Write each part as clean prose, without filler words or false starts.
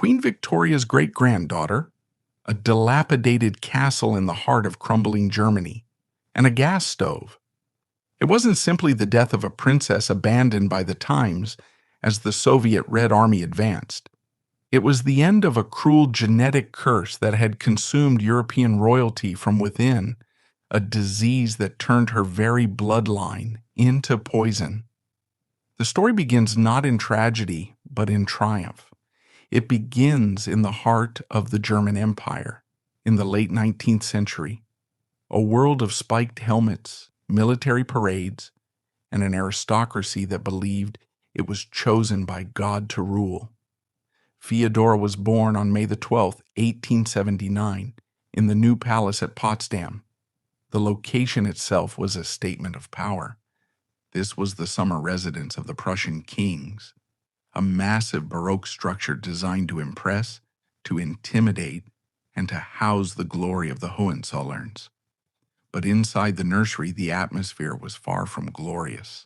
Queen Victoria's great-granddaughter, a dilapidated castle in the heart of crumbling Germany, and a gas stove. It wasn't simply the death of a princess abandoned by the times as the Soviet Red Army advanced. It was the end of a cruel genetic curse that had consumed European royalty from within, a disease that turned her very bloodline into poison. The story begins not in tragedy, but in triumph. It begins in the heart of the German Empire, in the late 19th century, a world of spiked helmets, military parades, and an aristocracy that believed it was chosen by God to rule. Feodora was born on May the 12th, 1879, in the New Palace at Potsdam. The location itself was a statement of power. This was the summer residence of the Prussian kings, a massive Baroque structure designed to impress, to intimidate, and to house the glory of the Hohenzollerns. But inside the nursery, the atmosphere was far from glorious.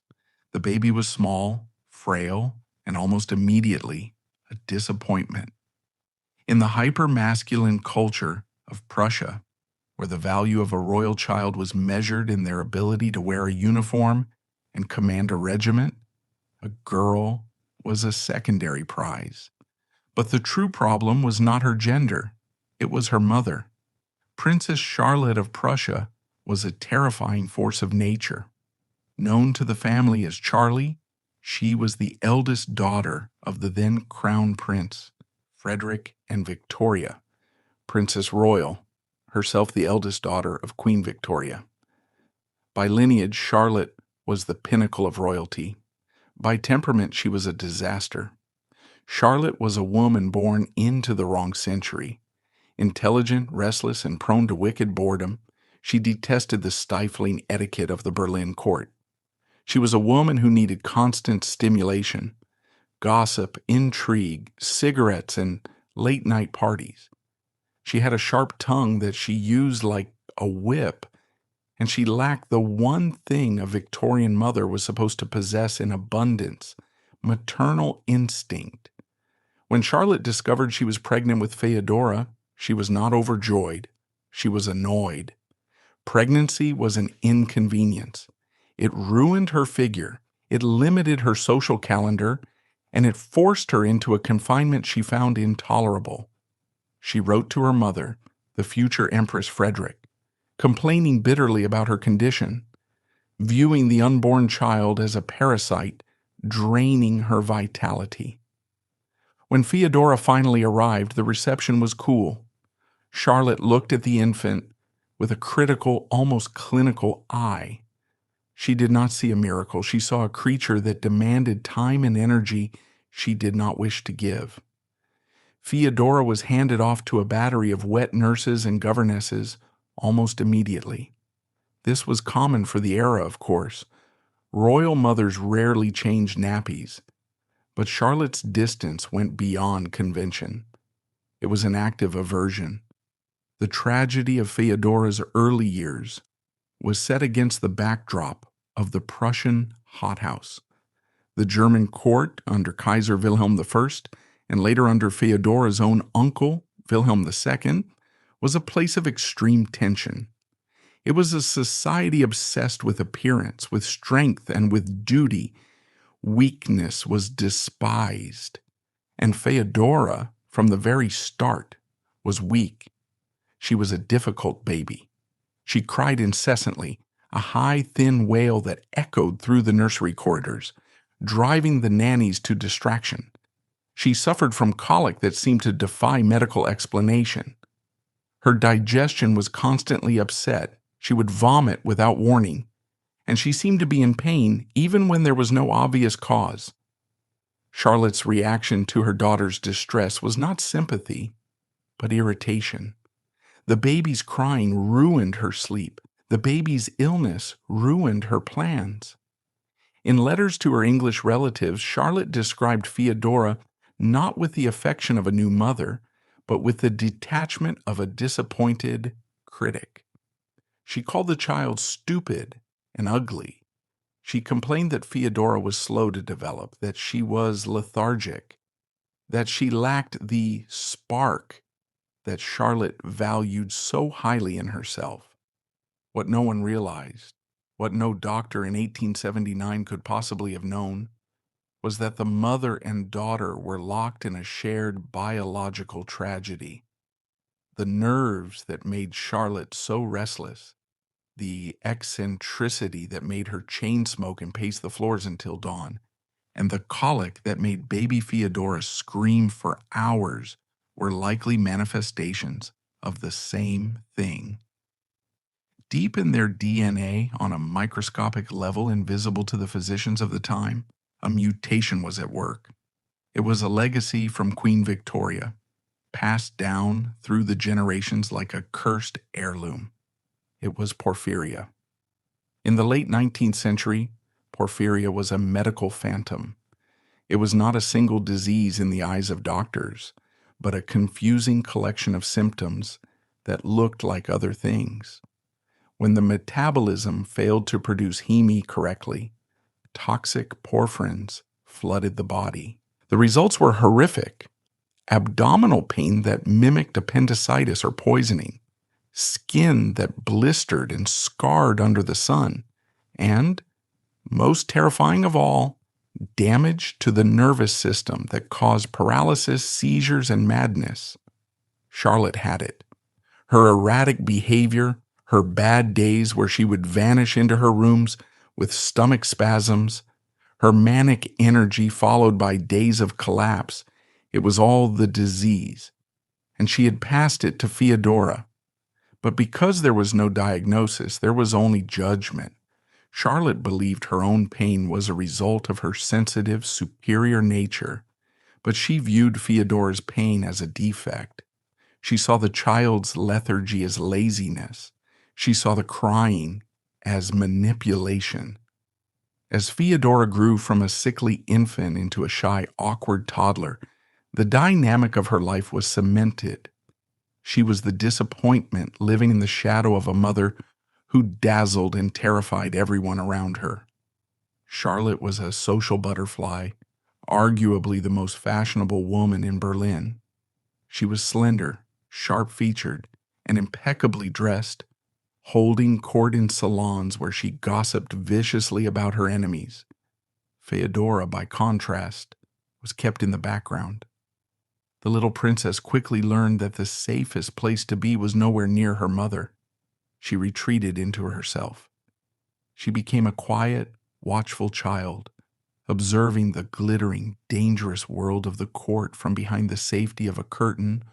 The baby was small, frail, and almost immediately a disappointment. In the hyper-masculine culture of Prussia, where the value of a royal child was measured in their ability to wear a uniform and command a regiment, a girl was a secondary prize. But the true problem was not her gender, it was her mother. Princess Charlotte of Prussia was a terrifying force of nature. Known to the family as Charlie, she was the eldest daughter of the then Crown Prince, Frederick and Victoria, Princess Royal, herself the eldest daughter of Queen Victoria. By lineage, Charlotte was the pinnacle of royalty. By temperament, she was a disaster. Charlotte was a woman born into the wrong century. Intelligent, restless, and prone to wicked boredom, she detested the stifling etiquette of the Berlin court. She was a woman who needed constant stimulation, gossip, intrigue, cigarettes, and late-night parties. She had a sharp tongue that she used like a whip, and she lacked the one thing a Victorian mother was supposed to possess in abundance: maternal instinct. When Charlotte discovered she was pregnant with Feodora, she was not overjoyed. She was annoyed. Pregnancy was an inconvenience. It ruined her figure, it limited her social calendar, and it forced her into a confinement she found intolerable. She wrote to her mother, the future Empress Frederick, complaining bitterly about her condition, viewing the unborn child as a parasite, draining her vitality. When Feodora finally arrived, the reception was cool. Charlotte looked at the infant with a critical, almost clinical eye. She did not see a miracle. She saw a creature that demanded time and energy she did not wish to give. Feodora was handed off to a battery of wet nurses and governesses almost immediately. This was common for the era, of course. Royal mothers rarely changed nappies, but Charlotte's distance went beyond convention. It was an act of aversion. The tragedy of Feodora's early years was set against the backdrop of the Prussian hothouse. The German court under Kaiser Wilhelm I, and later under Feodora's own uncle, Wilhelm II, was a place of extreme tension. It was a society obsessed with appearance, with strength, and with duty. Weakness was despised, and Feodora, from the very start, was weak. She was a difficult baby. She cried incessantly, a high, thin wail that echoed through the nursery corridors, driving the nannies to distraction. She suffered from colic that seemed to defy medical explanation. Her digestion was constantly upset. She would vomit without warning, and she seemed to be in pain even when there was no obvious cause. Charlotte's reaction to her daughter's distress was not sympathy, but irritation. The baby's crying ruined her sleep. The baby's illness ruined her plans. In letters to her English relatives, Charlotte described Feodora not with the affection of a new mother, but with the detachment of a disappointed critic. She called the child stupid and ugly. She complained that Feodora was slow to develop, that she was lethargic. that she lacked the spark that Charlotte valued so highly in herself. What no one realized, what no doctor in 1879 could possibly have known, was that the mother and daughter were locked in a shared biological tragedy. The nerves that made Charlotte so restless, the eccentricity that made her chain smoke and pace the floors until dawn, and the colic that made baby Feodora scream for hours were likely manifestations of the same thing. Deep in their DNA, on a microscopic level invisible to the physicians of the time, a mutation was at work. It was a legacy from Queen Victoria, passed down through the generations like a cursed heirloom. It was porphyria. In the late 19th century, porphyria was a medical phantom. It was not a single disease in the eyes of doctors, but a confusing collection of symptoms that looked like other things. When the metabolism failed to produce heme correctly, toxic porphyrins flooded the body. The results were horrific. Abdominal pain that mimicked appendicitis or poisoning, skin that blistered and scarred under the sun, and, most terrifying of all, damage to the nervous system that caused paralysis, seizures, and madness. Charlotte had it. Her erratic behavior, her bad days where she would vanish into her rooms with stomach spasms, her manic energy followed by days of collapse, it was all the disease. And she had passed it to Feodora. But because there was no diagnosis, there was only judgment. Charlotte believed her own pain was a result of her sensitive, superior nature, but she viewed Feodora's pain as a defect. She saw the child's lethargy as laziness. She saw the crying as manipulation. As Feodora grew from a sickly infant into a shy, awkward toddler, the dynamic of her life was cemented. She was the disappointment living in the shadow of a mother who dazzled and terrified everyone around her. Charlotte was a social butterfly, arguably the most fashionable woman in Berlin. She was slender, sharp-featured, and impeccably dressed, holding court in salons where she gossiped viciously about her enemies. Feodora, by contrast, was kept in the background. The little princess quickly learned that the safest place to be was nowhere near her mother. She retreated into herself. She became a quiet, watchful child, observing the glittering, dangerous world of the court from behind the safety of a curtain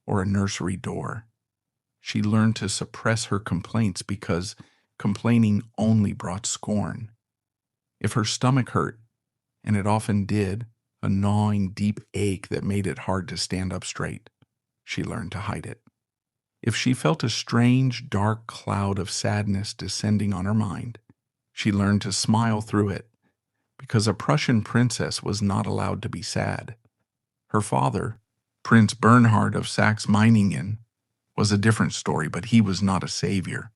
or a nursery door. She learned to suppress her complaints because complaining only brought scorn. If her stomach hurt, and it often did, a gnawing, deep ache that made it hard to stand up straight, she learned to hide it. If she felt a strange, dark cloud of sadness descending on her mind, she learned to smile through it, because a Prussian princess was not allowed to be sad. Her father, Prince Bernhard of Saxe-Meiningen, was a different story, but he was not a savior.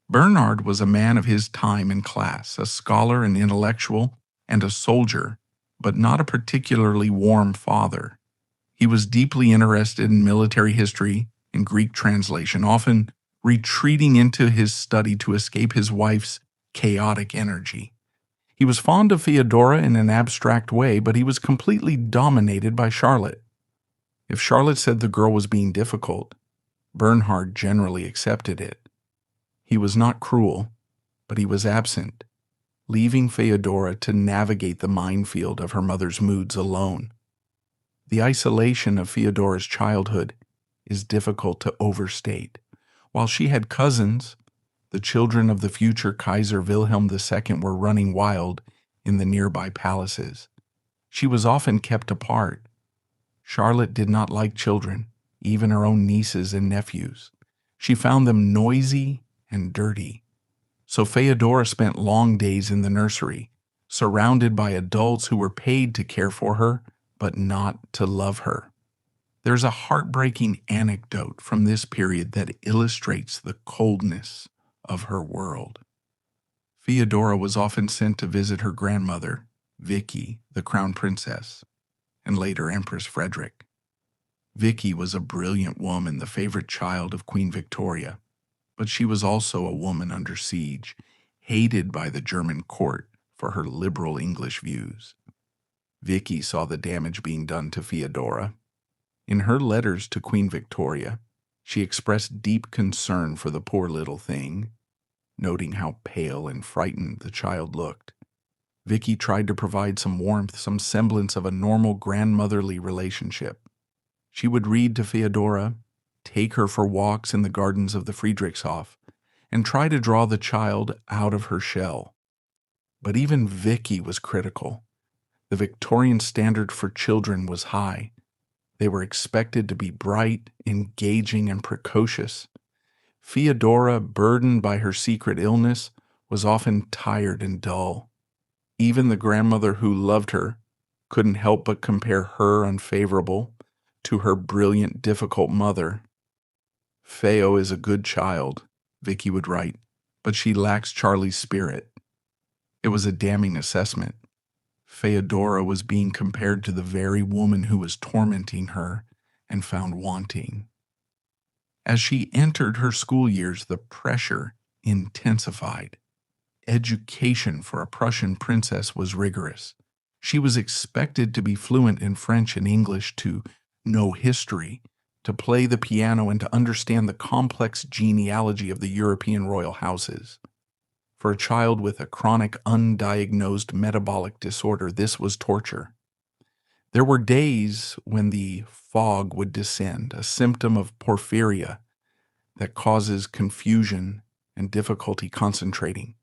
Bernhard was a man of his time and class, a scholar, an intellectual, and a soldier, but not a particularly warm father. He was deeply interested in military history and Greek translation, often retreating into his study to escape his wife's chaotic energy. He was fond of Feodora in an abstract way, but he was completely dominated by Charlotte. If Charlotte said the girl was being difficult, Bernhard generally accepted it. He was not cruel, but he was absent, leaving Feodora to navigate the minefield of her mother's moods alone. The isolation of Feodora's childhood is difficult to overstate. While she had cousins, the children of the future Kaiser Wilhelm II were running wild in the nearby palaces. She was often kept apart. Charlotte did not like children, even her own nieces and nephews. She found them noisy and dirty. So Feodora spent long days in the nursery, surrounded by adults who were paid to care for her, but not to love her. There's a heartbreaking anecdote from this period that illustrates the coldness of her world. Feodora was often sent to visit her grandmother, Vicky, the crown princess. and later Empress Frederick. Vicky was a brilliant woman, the favorite child of Queen Victoria, but she was also a woman under siege, hated by the German court for her liberal English views. Vicky saw the damage being done to Feodora. In her letters to Queen Victoria, she expressed deep concern for the poor little thing, noting how pale and frightened the child looked. Vicky tried to provide some warmth, some semblance of a normal grandmotherly relationship. She would read to Feodora, take her for walks in the gardens of the Friedrichshof, and try to draw the child out of her shell. But even Vicky was critical. The Victorian standard for children was high. They were expected to be bright, engaging, and precocious. Feodora, burdened by her secret illness, was often tired and dull. Even the grandmother who loved her couldn't help but compare her unfavorable to her brilliant, difficult mother. Feo is a good child, Vicky would write, but she lacks Charlie's spirit. It was a damning assessment. Feodora was being compared to the very woman who was tormenting her and found wanting. As she entered her school years, the pressure intensified. Education for a Prussian princess was rigorous. She was expected to be fluent in French and English, to know history, to play the piano, and to understand the complex genealogy of the European royal houses. For a child with a chronic undiagnosed metabolic disorder, this was torture. There were days when the fog would descend, a symptom of porphyria that causes confusion and difficulty concentrating.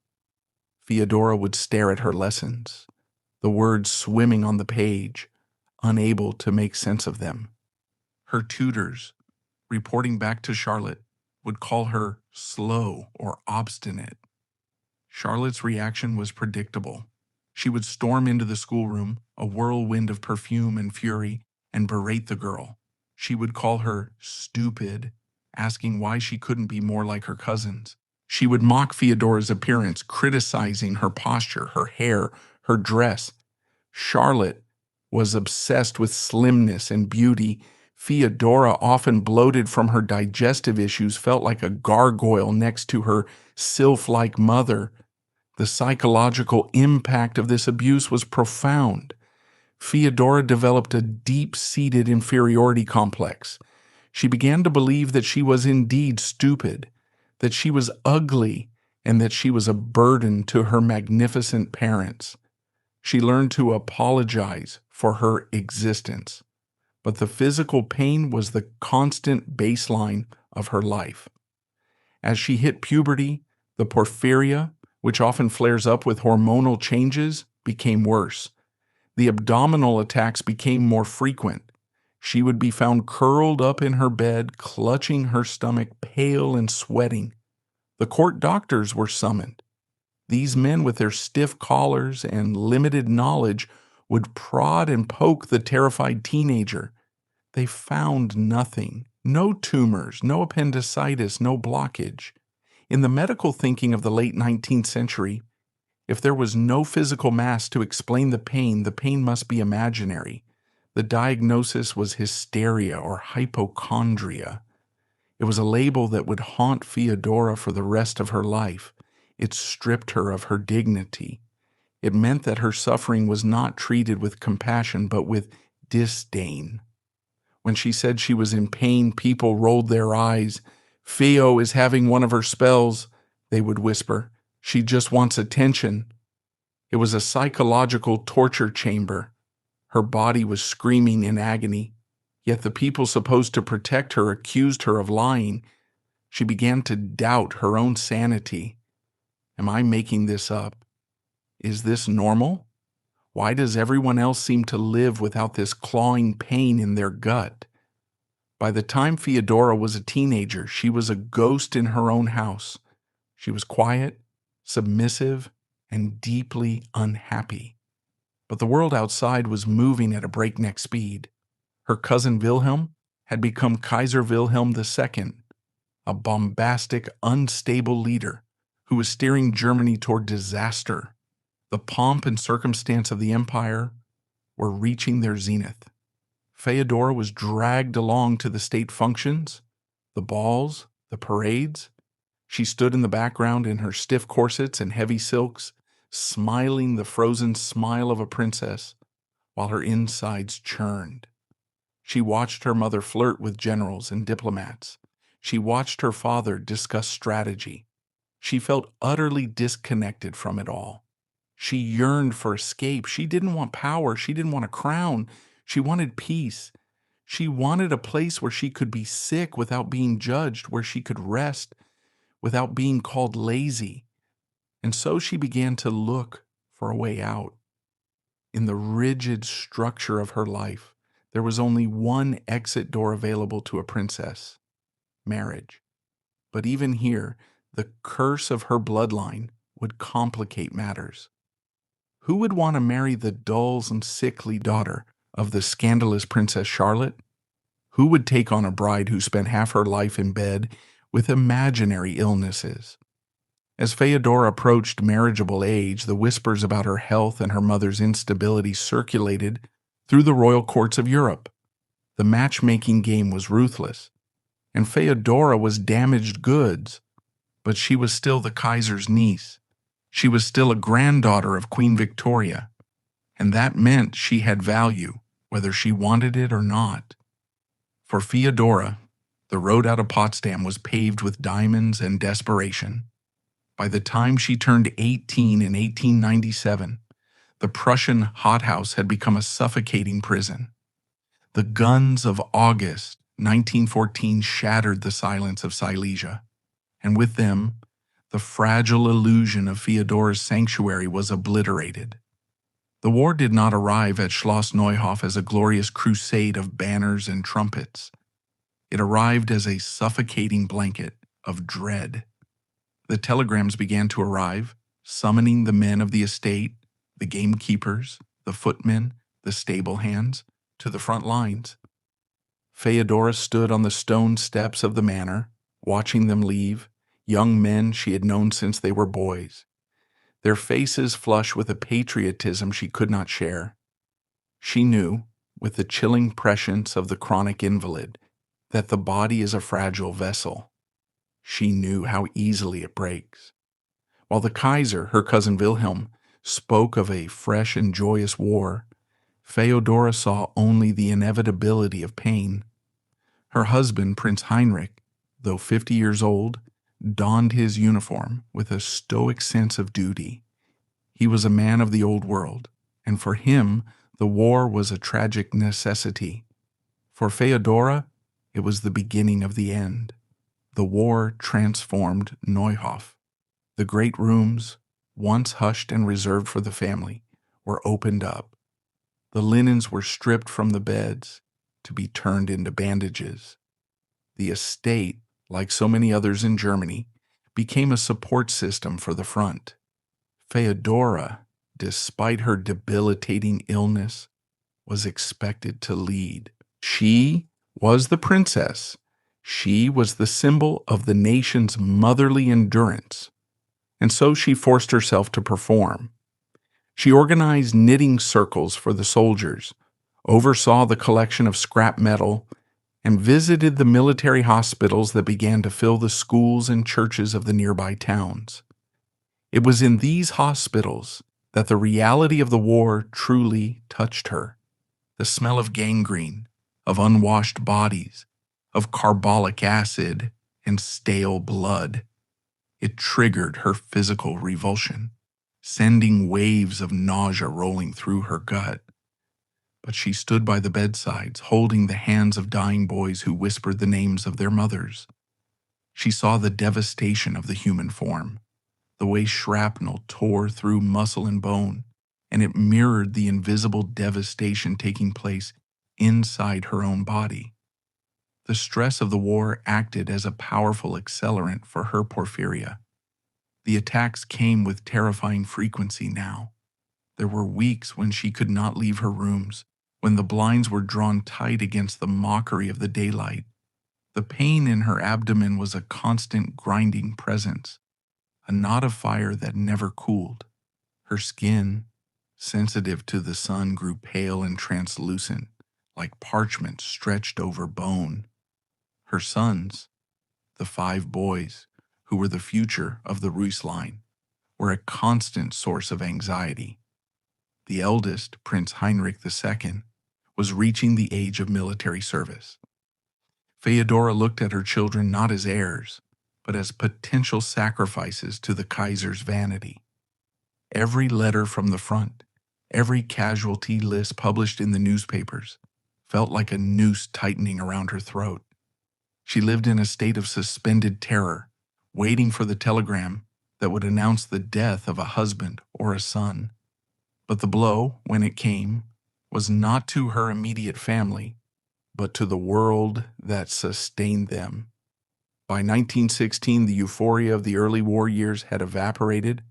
Feodora would stare at her lessons, the words swimming on the page, unable to make sense of them. Her tutors, reporting back to Charlotte, would call her slow or obstinate. Charlotte's reaction was predictable. She would storm into the schoolroom, a whirlwind of perfume and fury, and berate the girl. She would call her stupid, asking why she couldn't be more like her cousins. She would mock Feodora's appearance, criticizing her posture, her hair, her dress. Charlotte was obsessed with slimness and beauty. Feodora, often bloated from her digestive issues, felt like a gargoyle next to her sylph-like mother. The psychological impact of this abuse was profound. Feodora developed a deep-seated inferiority complex. She began to believe that she was indeed stupid, that she was ugly, and that she was a burden to her magnificent parents. She learned to apologize for her existence, but the physical pain was the constant baseline of her life. As she hit puberty, the porphyria, which often flares up with hormonal changes, became worse. The abdominal attacks became more frequent. She would be found curled up in her bed, clutching her stomach, pale and sweating. The court doctors were summoned. These men, with their stiff collars and limited knowledge, would prod and poke the terrified teenager. They found nothing. No tumors, no appendicitis, no blockage. In the medical thinking of the late 19th century, if there was no physical mass to explain the pain must be imaginary. The diagnosis was hysteria or hypochondria. It was a label that would haunt Feodora for the rest of her life. It stripped her of her dignity. It meant that her suffering was not treated with compassion, but with disdain. When she said she was in pain, people rolled their eyes. "Feo is having one of her spells," they would whisper. "She just wants attention." It was a psychological torture chamber. Her body was screaming in agony, yet the people supposed to protect her accused her of lying. She began to doubt her own sanity. Am I making this up? Is this normal? Why does everyone else seem to live without this clawing pain in their gut? By the time Feodora was a teenager, she was a ghost in her own house. She was quiet, submissive, and deeply unhappy. But the world outside was moving at a breakneck speed. Her cousin Wilhelm had become Kaiser Wilhelm II, a bombastic, unstable leader who was steering Germany toward disaster. The pomp and circumstance of the empire were reaching their zenith. Feodora was dragged along to the state functions, the balls, the parades. She stood in the background in her stiff corsets and heavy silks, smiling the frozen smile of a princess, while her insides churned. She watched her mother flirt with generals and diplomats. She watched her father discuss strategy. She felt utterly disconnected from it all. She yearned for escape. She didn't want power. She didn't want a crown. She wanted peace. She wanted a place where she could be sick without being judged, where she could rest without being called lazy. And so she began to look for a way out. In the rigid structure of her life, there was only one exit door available to a princess: marriage. But even here, the curse of her bloodline would complicate matters. Who would want to marry the dull and sickly daughter of the scandalous Princess Charlotte? Who would take on a bride who spent half her life in bed with imaginary illnesses? As Feodora approached marriageable age, the whispers about her health and her mother's instability circulated through the royal courts of Europe. The matchmaking game was ruthless, and Feodora was damaged goods, but she was still the Kaiser's niece. She was still a granddaughter of Queen Victoria, and that meant she had value, whether she wanted it or not. For Feodora, the road out of Potsdam was paved with diamonds and desperation. By the time she turned 18 in 1897, the Prussian hothouse had become a suffocating prison. The guns of August 1914 shattered the silence of Silesia, and with them, the fragile illusion of Feodora's sanctuary was obliterated. The war did not arrive at Schloss Neuhof as a glorious crusade of banners and trumpets. It arrived as a suffocating blanket of dread. The telegrams began to arrive, summoning the men of the estate, the gamekeepers, the footmen, the stable hands, to the front lines. Feodora stood on the stone steps of the manor, watching them leave, young men she had known since they were boys, their faces flush with a patriotism she could not share. She knew, with the chilling prescience of the chronic invalid, that the body is a fragile vessel. She knew how easily it breaks. While the Kaiser, her cousin Wilhelm, spoke of a fresh and joyous war, Feodora saw only the inevitability of pain. Her husband, Prince Heinrich, though 50 years old, donned his uniform with a stoic sense of duty. He was a man of the old world, and for him the war was a tragic necessity. For Feodora, it was the beginning of the end. The war transformed Neuhof. The great rooms, once hushed and reserved for the family, were opened up. The linens were stripped from the beds to be turned into bandages. The estate, like so many others in Germany, became a support system for the front. Feodora, despite her debilitating illness, was expected to lead. She was the princess. She was the symbol of the nation's motherly endurance, and so she forced herself to perform. She organized knitting circles for the soldiers, oversaw the collection of scrap metal, and visited the military hospitals that began to fill the schools and churches of the nearby towns. It was in these hospitals that the reality of the war truly touched her. The smell of gangrene, of unwashed bodies, of carbolic acid and stale blood. It triggered her physical revulsion, sending waves of nausea rolling through her gut. But she stood by the bedsides, holding the hands of dying boys who whispered the names of their mothers. She saw the devastation of the human form, the way shrapnel tore through muscle and bone, and it mirrored the invisible devastation taking place inside her own body. The stress of the war acted as a powerful accelerant for her porphyria. The attacks came with terrifying frequency now. There were weeks when she could not leave her rooms, when the blinds were drawn tight against the mockery of the daylight. The pain in her abdomen was a constant grinding presence, a knot of fire that never cooled. Her skin, sensitive to the sun, grew pale and translucent, like parchment stretched over bone. Her sons, the 5 boys, who were the future of the Reuss line, were a constant source of anxiety. The eldest, Prince Heinrich II, was reaching the age of military service. Feodora looked at her children not as heirs, but as potential sacrifices to the Kaiser's vanity. Every letter from the front, every casualty list published in the newspapers, felt like a noose tightening around her throat. She lived in a state of suspended terror, waiting for the telegram that would announce the death of a husband or a son. But the blow, when it came, was not to her immediate family, but to the world that sustained them. By 1916, the euphoria of the early war years had evaporated,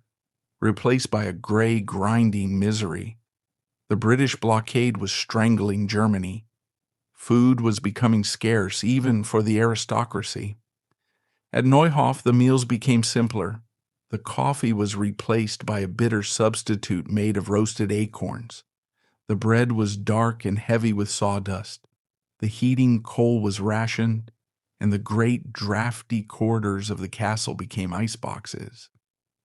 replaced by a gray, grinding misery. The British blockade was strangling Germany. Food was becoming scarce, even for the aristocracy. At Neuhof, the meals became simpler. The coffee was replaced by a bitter substitute made of roasted acorns. The bread was dark and heavy with sawdust. The heating coal was rationed, and the great drafty corridors of the castle became iceboxes.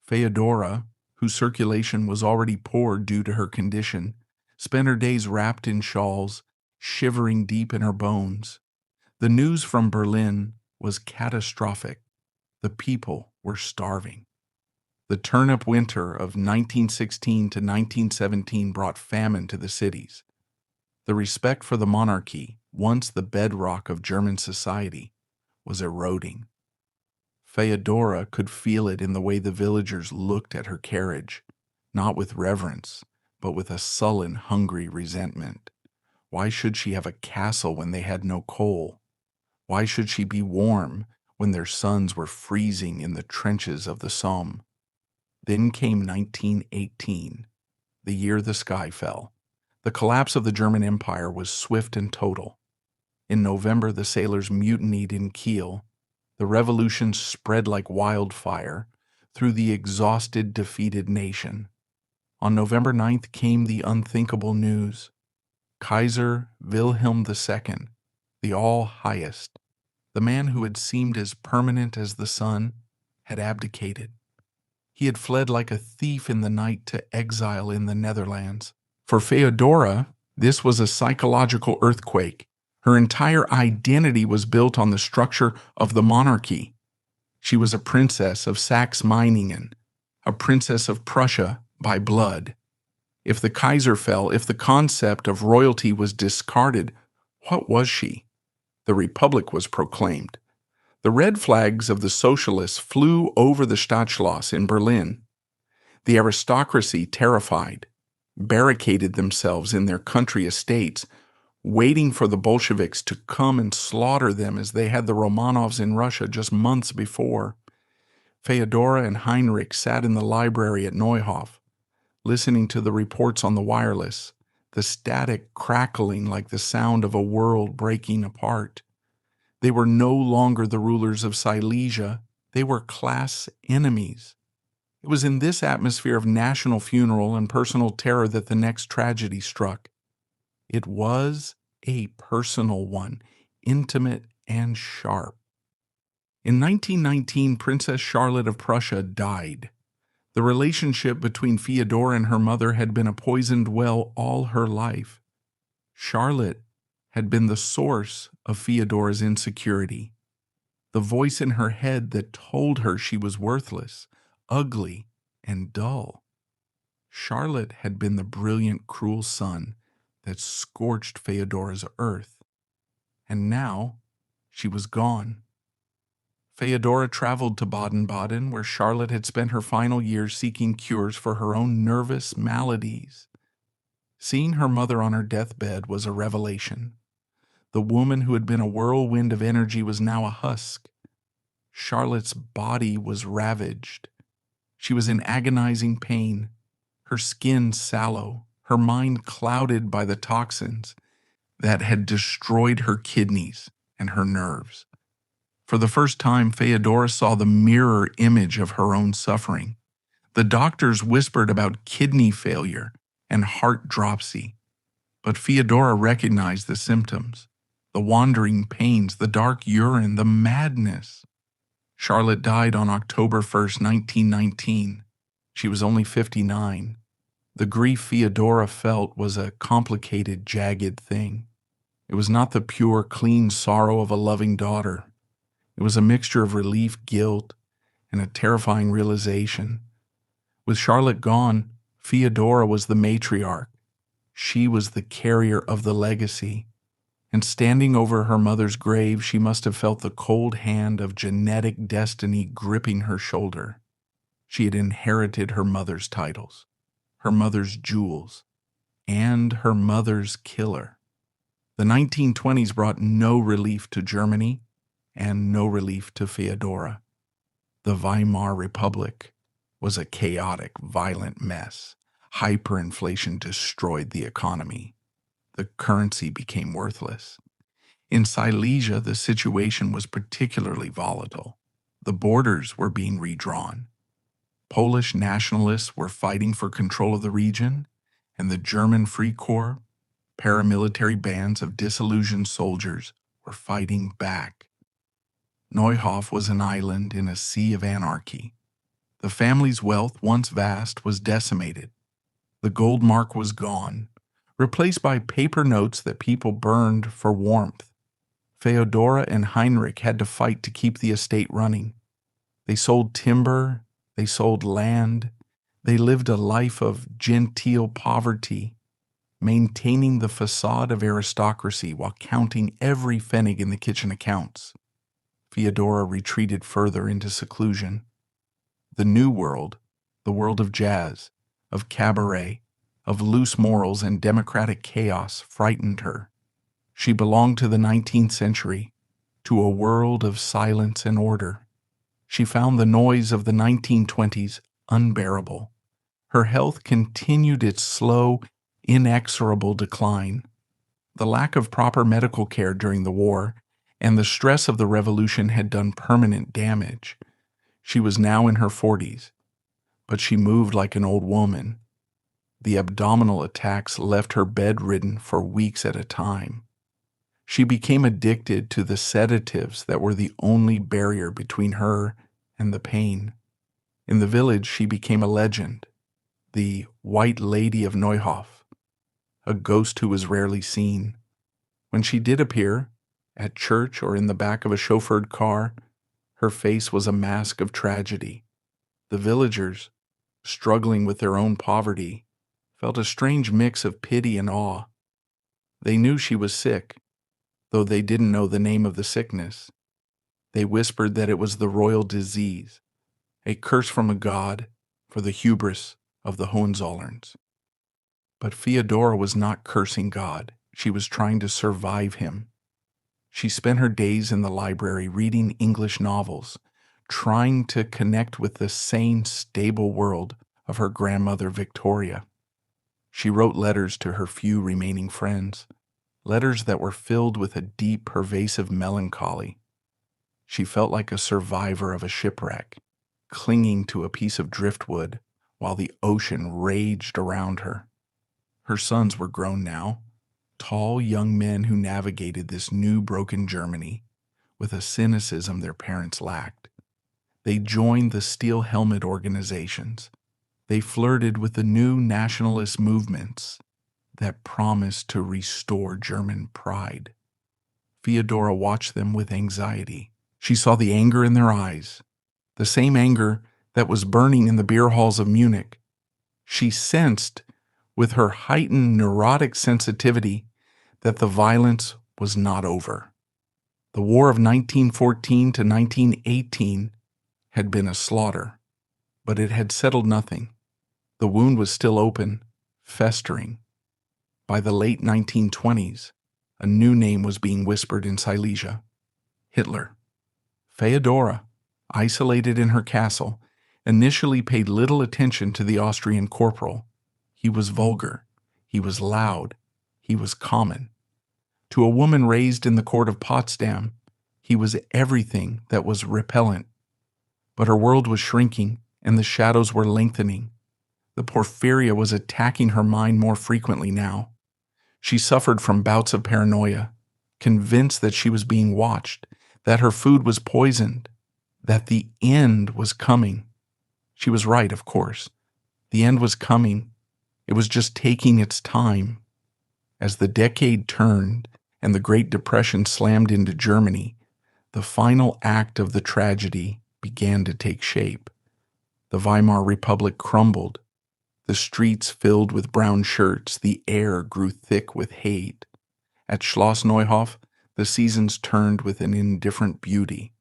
Feodora, whose circulation was already poor due to her condition, spent her days wrapped in shawls, shivering deep in her bones. The news from Berlin was catastrophic. The people were starving. The turnip winter of 1916 to 1917 brought famine to the cities. The respect for the monarchy, once the bedrock of German society, was eroding. Feodora could feel it in the way the villagers looked at her carriage, not with reverence, but with a sullen, hungry resentment. Why should she have a castle when they had no coal? Why should she be warm when their sons were freezing in the trenches of the Somme? Then came 1918, the year the sky fell. The collapse of the German Empire was swift and total. In November, the sailors mutinied in Kiel. The revolution spread like wildfire through the exhausted, defeated nation. On November 9th came the unthinkable news. Kaiser Wilhelm II, the all-highest, the man who had seemed as permanent as the sun, had abdicated. He had fled like a thief in the night to exile in the Netherlands. For Feodora, this was a psychological earthquake. Her entire identity was built on the structure of the monarchy. She was a princess of Saxe-Meiningen, a princess of Prussia by blood. If the Kaiser fell, if the concept of royalty was discarded, what was she? The Republic was proclaimed. The red flags of the socialists flew over the Stadtschloss in Berlin. The aristocracy, terrified, barricaded themselves in their country estates, waiting for the Bolsheviks to come and slaughter them as they had the Romanovs in Russia just months before. Feodora and Heinrich sat in the library at Neuhof, listening to the reports on the wireless, the static crackling like the sound of a world breaking apart. They were no longer the rulers of Silesia. They were class enemies. It was in this atmosphere of national funeral and personal terror that the next tragedy struck. It was a personal one, intimate and sharp. In 1919, Princess Charlotte of Prussia died. The relationship between Feodora and her mother had been a poisoned well all her life. Charlotte had been the source of Feodora's insecurity, the voice in her head that told her she was worthless, ugly, and dull. Charlotte had been the brilliant, cruel sun that scorched Feodora's earth, and now she was gone. Feodora traveled to Baden-Baden, where Charlotte had spent her final years seeking cures for her own nervous maladies. Seeing her mother on her deathbed was a revelation. The woman who had been a whirlwind of energy was now a husk. Charlotte's body was ravaged. She was in agonizing pain, her skin sallow, her mind clouded by the toxins that had destroyed her kidneys and her nerves. For the first time, Feodora saw the mirror image of her own suffering. The doctors whispered about kidney failure and heart dropsy. But Feodora recognized the symptoms, the wandering pains, the dark urine, the madness. Charlotte died on October 1st, 1919. She was only 59. The grief Feodora felt was a complicated, jagged thing. It was not the pure, clean sorrow of a loving daughter. It was a mixture of relief, guilt, and a terrifying realization. With Charlotte gone, Feodora was the matriarch. She was the carrier of the legacy. And standing over her mother's grave, she must have felt the cold hand of genetic destiny gripping her shoulder. She had inherited her mother's titles, her mother's jewels, and her mother's killer. The 1920s brought no relief to Germany and no relief to Feodora. The Weimar Republic was a chaotic, violent mess. Hyperinflation destroyed the economy. The currency became worthless. In Silesia, the situation was particularly volatile. The borders were being redrawn. Polish nationalists were fighting for control of the region, and the German Free Corps, paramilitary bands of disillusioned soldiers, were fighting back. Neuhof was an island in a sea of anarchy. The family's wealth, once vast, was decimated. The gold mark was gone, replaced by paper notes that people burned for warmth. Feodora and Heinrich had to fight to keep the estate running. They sold timber, they sold land, they lived a life of genteel poverty, maintaining the facade of aristocracy while counting every pfennig in the kitchen accounts. Feodora retreated further into seclusion. The new world, the world of jazz, of cabaret, of loose morals and democratic chaos, frightened her. She belonged to the 19th century, to a world of silence and order. She found the noise of the 1920s unbearable. Her health continued its slow, inexorable decline. The lack of proper medical care during the war and the stress of the revolution had done permanent damage. She was now in her 40s, but she moved like an old woman. The abdominal attacks left her bedridden for weeks at a time. She became addicted to the sedatives that were the only barrier between her and the pain. In the village, she became a legend, the White Lady of Neuhof, a ghost who was rarely seen. When she did appear, at church or in the back of a chauffeured car, her face was a mask of tragedy. The villagers, struggling with their own poverty, felt a strange mix of pity and awe. They knew she was sick, though they didn't know the name of the sickness. They whispered that it was the royal disease, a curse from a god for the hubris of the Hohenzollerns. But Feodora was not cursing God. She was trying to survive him. She spent her days in the library reading English novels, trying to connect with the sane, stable world of her grandmother Victoria. She wrote letters to her few remaining friends, letters that were filled with a deep, pervasive melancholy. She felt like a survivor of a shipwreck, clinging to a piece of driftwood while the ocean raged around her. Her sons were grown now, tall young men who navigated this new broken Germany with a cynicism their parents lacked. They joined the steel helmet organizations. They flirted with the new nationalist movements that promised to restore German pride. Feodora watched them with anxiety. She saw the anger in their eyes, the same anger that was burning in the beer halls of Munich. She sensed, with her heightened neurotic sensitivity, that the violence was not over. The war of 1914 to 1918 had been a slaughter, but it had settled nothing. The wound was still open, festering. By the late 1920s, a new name was being whispered in Silesia: Hitler. Feodora, isolated in her castle, initially paid little attention to the Austrian corporal. He was vulgar, he was loud, he was common. To a woman raised in the court of Potsdam, he was everything that was repellent. But her world was shrinking, and the shadows were lengthening. The porphyria was attacking her mind more frequently now. She suffered from bouts of paranoia, convinced that she was being watched, that her food was poisoned, that the end was coming. She was right, of course. The end was coming. It was just taking its time. As the decade turned and the Great Depression slammed into Germany, the final act of the tragedy began to take shape. The Weimar Republic crumbled. The streets filled with brown shirts. The air grew thick with hate. At Schloss Neuhof, the seasons turned with an indifferent beauty.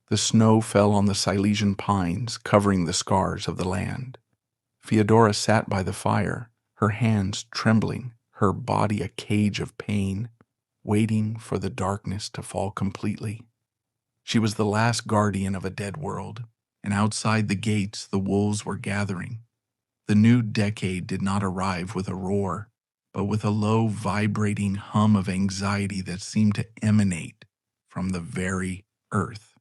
The snow fell on the Silesian pines, covering the scars of the land. Feodora sat by the fire, her hands trembling, her body a cage of pain, waiting for the darkness to fall completely. She was the last guardian of a dead world, and outside the gates the wolves were gathering. The new decade did not arrive with a roar, but with a low, vibrating hum of anxiety that seemed to emanate from the very earth.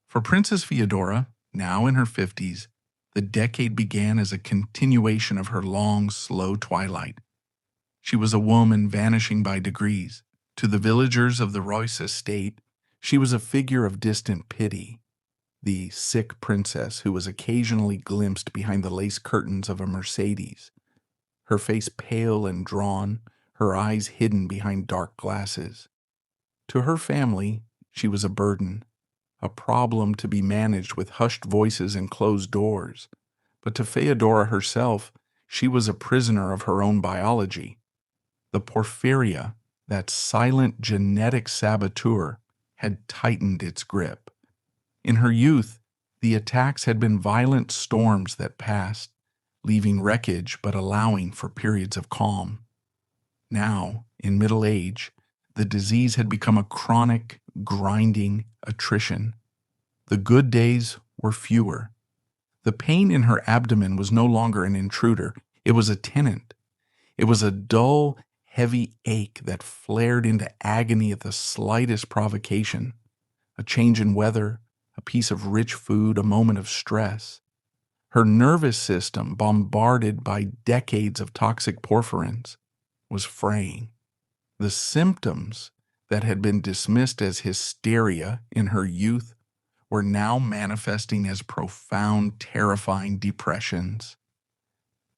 For Princess Feodora, now in her 50s, the decade began as a continuation of her long, slow twilight. She was a woman vanishing by degrees. To the villagers of the Reuss estate, she was a figure of distant pity, the sick princess who was occasionally glimpsed behind the lace curtains of a Mercedes, her face pale and drawn, her eyes hidden behind dark glasses. To her family, she was a burden, a problem to be managed with hushed voices and closed doors. But to Feodora herself, she was a prisoner of her own biology. The porphyria, that silent genetic saboteur, had tightened its grip. In her youth, the attacks had been violent storms that passed, leaving wreckage but allowing for periods of calm. Now, in middle age, the disease had become a chronic, grinding attrition. The good days were fewer. The pain in her abdomen was no longer an intruder. It was a tenant. It was a dull, heavy ache that flared into agony at the slightest provocation. A change in weather, a piece of rich food, a moment of stress. Her nervous system, bombarded by decades of toxic porphyrins, was fraying. The symptoms that had been dismissed as hysteria in her youth were now manifesting as profound, terrifying depressions.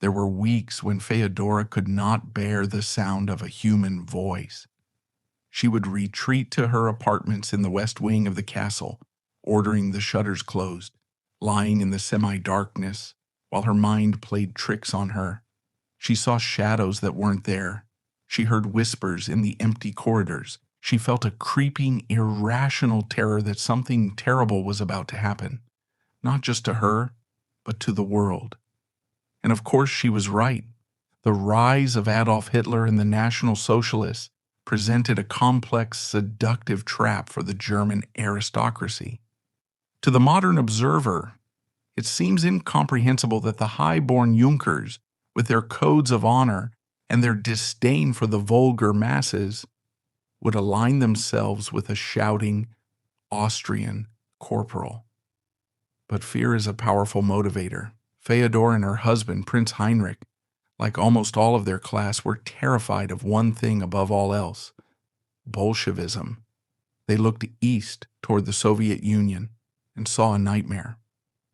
There were weeks when Feodora could not bear the sound of a human voice. She would retreat to her apartments in the west wing of the castle, ordering the shutters closed, lying in the semi-darkness, while her mind played tricks on her. She saw shadows that weren't there. She heard whispers in the empty corridors. She felt a creeping, irrational terror that something terrible was about to happen, not just to her, but to the world. And of course she was right. The rise of Adolf Hitler and the National Socialists presented a complex, seductive trap for the German aristocracy. To the modern observer, it seems incomprehensible that the high-born Junkers, with their codes of honor and their disdain for the vulgar masses, would align themselves with a shouting Austrian corporal. But fear is a powerful motivator. Feodora and her husband, Prince Heinrich, like almost all of their class, were terrified of one thing above all else: Bolshevism. They looked east toward the Soviet Union and saw a nightmare.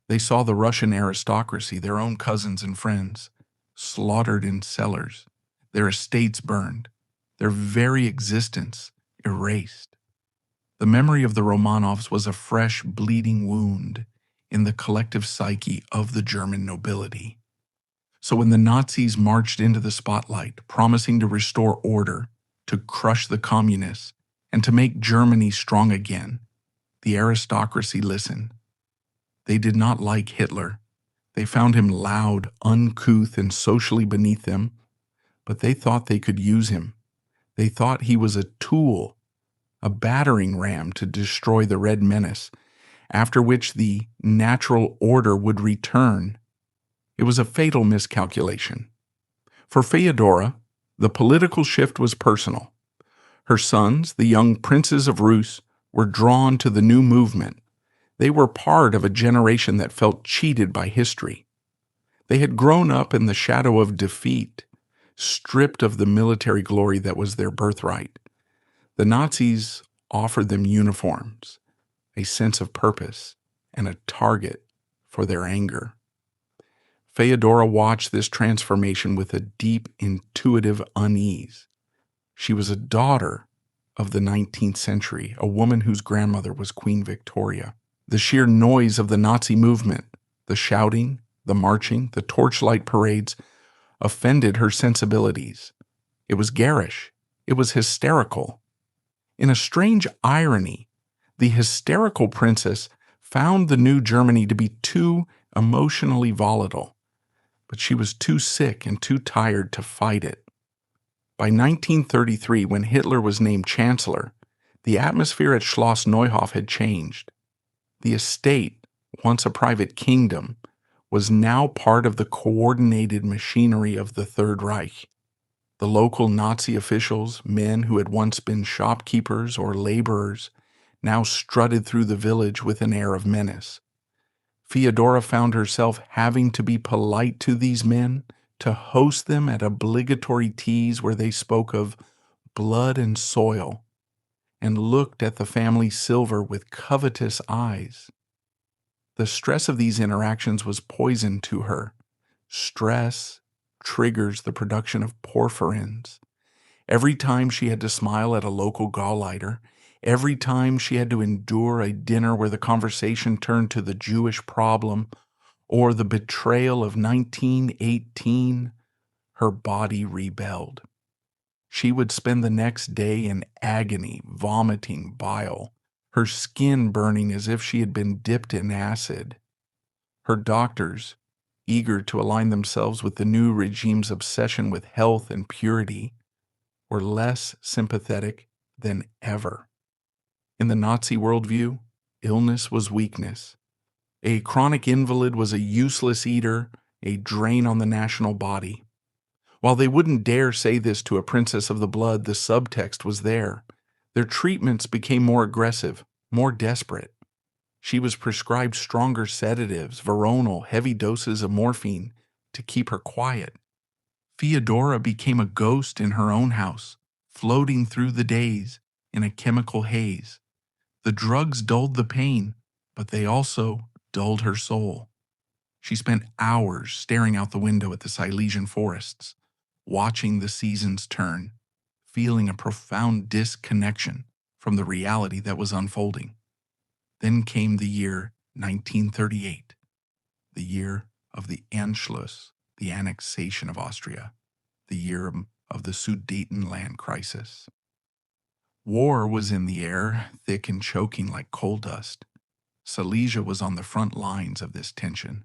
They saw the Russian aristocracy, their own cousins and friends, slaughtered in cellars, their estates burned, their very existence erased. The memory of the Romanovs was a fresh, bleeding wound in the collective psyche of the German nobility. So when the Nazis marched into the spotlight, promising to restore order, to crush the communists, and to make Germany strong again, the aristocracy listened. They did not like Hitler. They found him loud, uncouth, and socially beneath them, but they thought they could use him. They thought he was a tool, a battering ram to destroy the Red Menace, after which the natural order would return. It was a fatal miscalculation. For Feodora, the political shift was personal. Her sons, the young princes of Rus, were drawn to the new movement. They were part of a generation that felt cheated by history. They had grown up in the shadow of defeat, stripped of the military glory that was their birthright. The Nazis offered them uniforms, a sense of purpose, and a target for their anger. Feodora watched this transformation with a deep, intuitive unease. She was a daughter of the 19th century, a woman whose grandmother was Queen Victoria. The sheer noise of the Nazi movement, the shouting, the marching, the torchlight parades, offended her sensibilities. It was garish. It was hysterical. In a strange irony, the hysterical princess found the new Germany to be too emotionally volatile, but she was too sick and too tired to fight it. By 1933, when Hitler was named chancellor, the atmosphere at Schloss Neuhof had changed. The estate, once a private kingdom, was now part of the coordinated machinery of the Third Reich. The local Nazi officials, men who had once been shopkeepers or laborers, now strutted through the village with an air of menace. Feodora found herself having to be polite to these men, to host them at obligatory teas where they spoke of blood and soil, and looked at the family silver with covetous eyes. The stress of these interactions was poison to her. Stress triggers the production of porphyrins. Every time she had to smile at a local Gauleiter, every time she had to endure a dinner where the conversation turned to the Jewish problem or the betrayal of 1918, her body rebelled. She would spend the next day in agony, vomiting bile, her skin burning as if she had been dipped in acid. Her doctors, eager to align themselves with the new regime's obsession with health and purity, were less sympathetic than ever. In the Nazi worldview, illness was weakness. A chronic invalid was a useless eater, a drain on the national body. While they wouldn't dare say this to a princess of the blood, the subtext was there. Their treatments became more aggressive, more desperate. She was prescribed stronger sedatives, Veronal, heavy doses of morphine to keep her quiet. Feodora became a ghost in her own house, floating through the days in a chemical haze. The drugs dulled the pain, but they also dulled her soul. She spent hours staring out the window at the Silesian forests, watching the seasons turn, feeling a profound disconnection from the reality that was unfolding. Then came the year 1938, the year of the Anschluss, the annexation of Austria, the year of the Sudetenland crisis. War was in the air, thick and choking like coal dust. Silesia was on the front lines of this tension.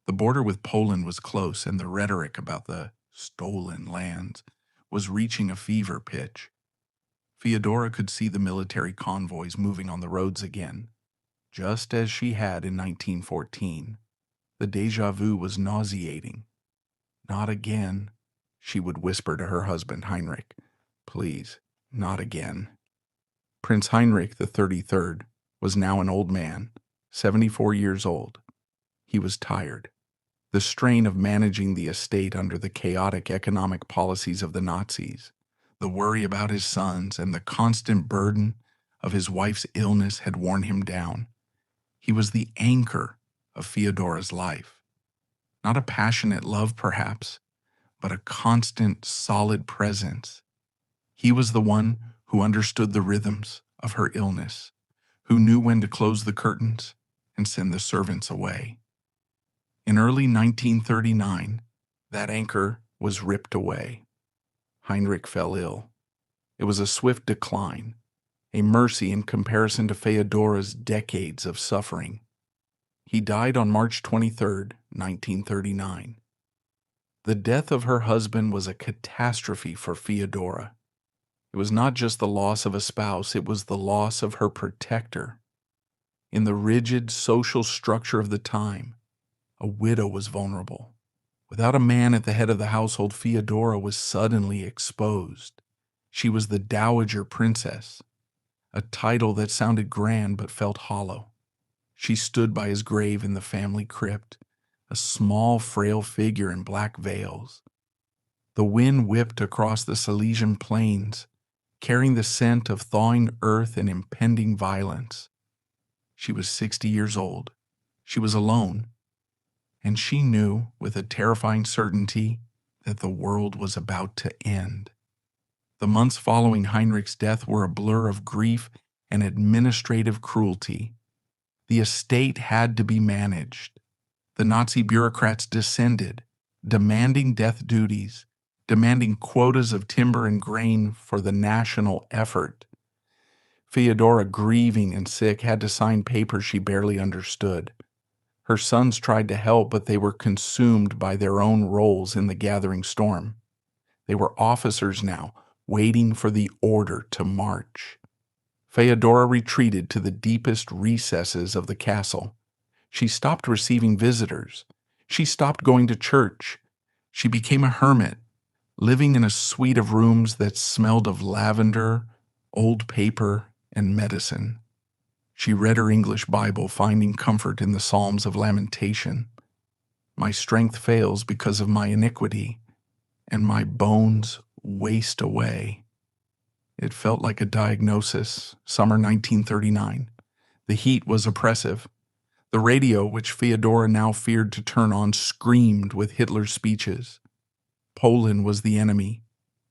The border with Poland was close, and the rhetoric about the stolen lands was reaching a fever pitch. Feodora could see the military convoys moving on the roads again, just as she had in 1914. The déjà vu was nauseating. Not again, she would whisper to her husband Heinrich. Please, not again. Prince Heinrich the 33rd was now an old man, 74 years old. He was tired. The strain of managing the estate under the chaotic economic policies of the Nazis, the worry about his sons, and the constant burden of his wife's illness had worn him down. He was the anchor of Feodora's life. Not a passionate love, perhaps, but a constant, solid presence. He was the one who understood the rhythms of her illness, who knew when to close the curtains and send the servants away. In early 1939, that anchor was ripped away. Heinrich fell ill. It was a swift decline, a mercy in comparison to Feodora's decades of suffering. He died on March 23, 1939. The death of her husband was a catastrophe for Feodora. It was not just the loss of a spouse, it was the loss of her protector. In the rigid social structure of the time, a widow was vulnerable. Without a man at the head of the household, Feodora was suddenly exposed. She was the Dowager Princess, a title that sounded grand but felt hollow. She stood by his grave in the family crypt, a small, frail figure in black veils. The wind whipped across the Silesian plains, carrying the scent of thawing earth and impending violence. She was 60 years old. She was alone, and she knew with a terrifying certainty that the world was about to end. The months following Heinrich's death were a blur of grief and administrative cruelty. The estate had to be managed. The Nazi bureaucrats descended, demanding death duties, demanding quotas of timber and grain for the national effort. Feodora, grieving and sick, had to sign papers she barely understood. Her sons tried to help, but they were consumed by their own roles in the gathering storm. They were officers now, waiting for the order to march. Feodora retreated to the deepest recesses of the castle. She stopped receiving visitors. She stopped going to church. She became a hermit, living in a suite of rooms that smelled of lavender, old paper, and medicine. She read her English Bible, finding comfort in the Psalms of Lamentation. My strength fails because of my iniquity, and my bones waste away. It felt like a diagnosis, summer 1939. The heat was oppressive. The radio, which Feodora now feared to turn on, screamed with Hitler's speeches. Poland was the enemy.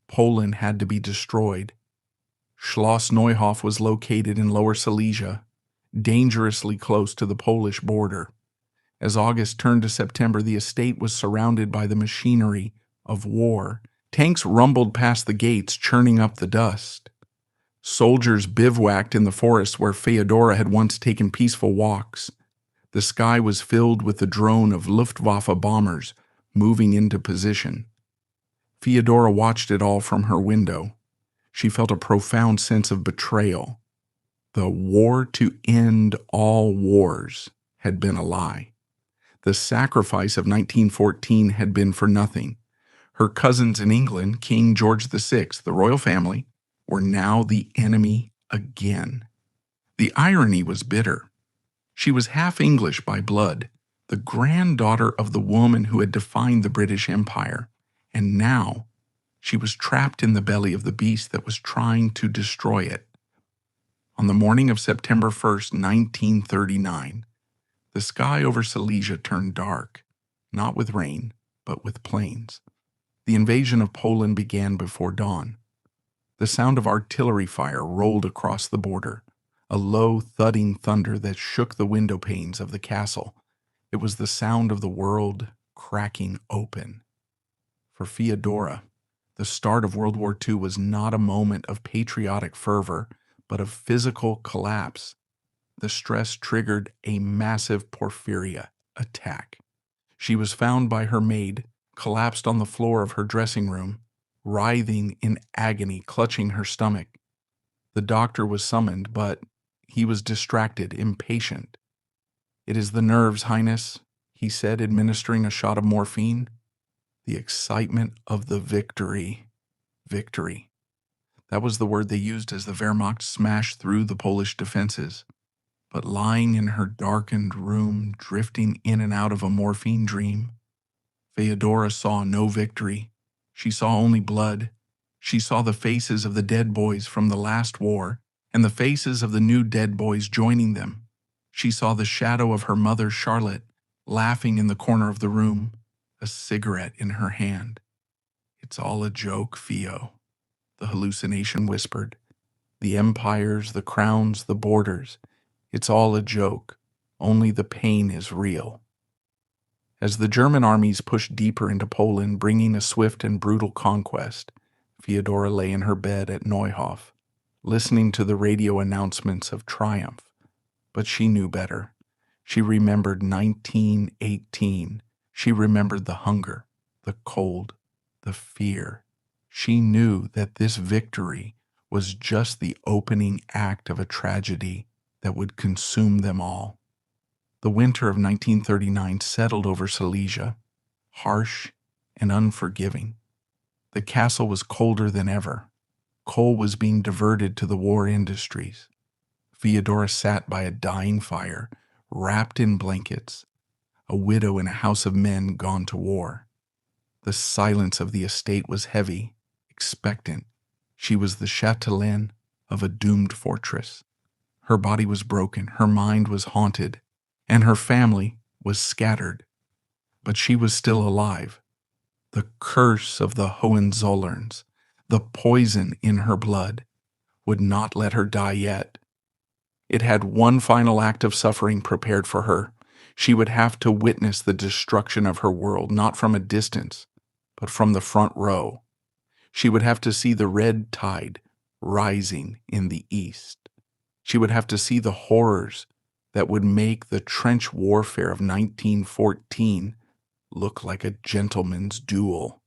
Poland had to be destroyed. Schloss Neuhof was located in Lower Silesia, dangerously close to the Polish border. As August turned to September, the estate was surrounded by the machinery of war. Tanks rumbled past the gates, churning up the dust. Soldiers bivouacked in the forest where Feodora had once taken peaceful walks. The sky was filled with the drone of Luftwaffe bombers moving into position. Feodora watched it all from her window. She felt a profound sense of betrayal. The war to end all wars had been a lie. The sacrifice of 1914 had been for nothing. Her cousins in England, King George VI, the royal family, were now the enemy again. The irony was bitter. She was half English by blood, the granddaughter of the woman who had defined the British Empire, and now she was trapped in the belly of the beast that was trying to destroy it. On the morning of September 1st, 1939, the sky over Silesia turned dark, not with rain, but with planes. The invasion of Poland began before dawn. The sound of artillery fire rolled across the border, a low, thudding thunder that shook the window panes of the castle. It was the sound of the world cracking open. For Feodora, the start of World War II was not a moment of patriotic fervor, but of physical collapse. The stress triggered a massive porphyria attack. She was found by her maid, collapsed on the floor of her dressing room, writhing in agony, clutching her stomach. The doctor was summoned, but he was distracted, impatient. "It is the nerves, Highness," he said, administering a shot of morphine. The excitement of the victory. Victory. That was the word they used as the Wehrmacht smashed through the Polish defenses. But lying in her darkened room, drifting in and out of a morphine dream, Feodora saw no victory. She saw only blood. She saw the faces of the dead boys from the last war, and the faces of the new dead boys joining them. She saw the shadow of her mother, Charlotte, laughing in the corner of the room, a cigarette in her hand. "It's all a joke, Feo," the hallucination whispered. "The empires, the crowns, the borders. It's all a joke. Only the pain is real." As the German armies pushed deeper into Poland, bringing a swift and brutal conquest, Feodora lay in her bed at Neuhof, listening to the radio announcements of triumph. But she knew better. She remembered 1918. She remembered the hunger, the cold, the fear. She knew that this victory was just the opening act of a tragedy that would consume them all. The winter of 1939 settled over Silesia, harsh and unforgiving. The castle was colder than ever. Coal was being diverted to the war industries. Feodora sat by a dying fire, wrapped in blankets, a widow in a house of men gone to war. The silence of the estate was heavy, expectant. She was the chatelaine of a doomed fortress. Her body was broken, her mind was haunted, and her family was scattered. But she was still alive. The curse of the Hohenzollerns, the poison in her blood, would not let her die yet. It had one final act of suffering prepared for her. She would have to witness the destruction of her world, not from a distance, but from the front row. She would have to see the red tide rising in the east. She would have to see the horrors that would make the trench warfare of 1914 look like a gentleman's duel.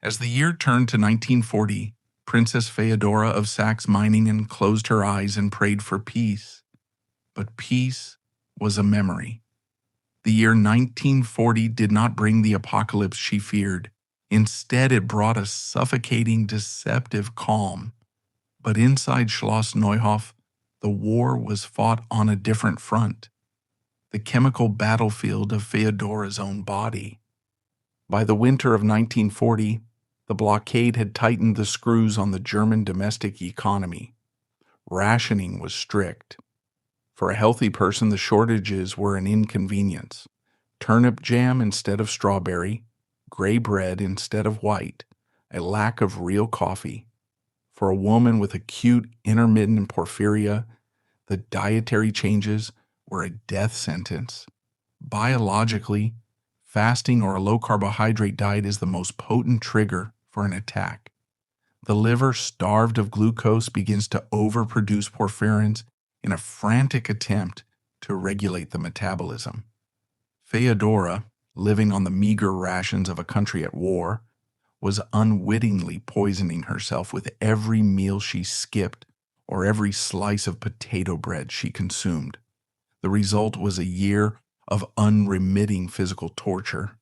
As the year turned to 1940, Princess Feodora of Saxe-Meiningen closed her eyes and prayed for peace. But peace was a memory. The year 1940 did not bring the apocalypse she feared. Instead, it brought a suffocating, deceptive calm. But inside Schloss Neuhof, the war was fought on a different front, the chemical battlefield of Feodora's own body. By the winter of 1940, the blockade had tightened the screws on the German domestic economy. Rationing was strict. For a healthy person, the shortages were an inconvenience. Turnip jam instead of strawberry, gray bread instead of white, a lack of real coffee. For a woman with acute intermittent porphyria, the dietary changes were a death sentence. Biologically, fasting or a low-carbohydrate diet is the most potent trigger for an attack. The liver, starved of glucose, begins to overproduce porphyrins in a frantic attempt to regulate the metabolism. Feodora, living on the meager rations of a country at war, was unwittingly poisoning herself with every meal she skipped or every slice of potato bread she consumed. The result was a year of unremitting physical torture.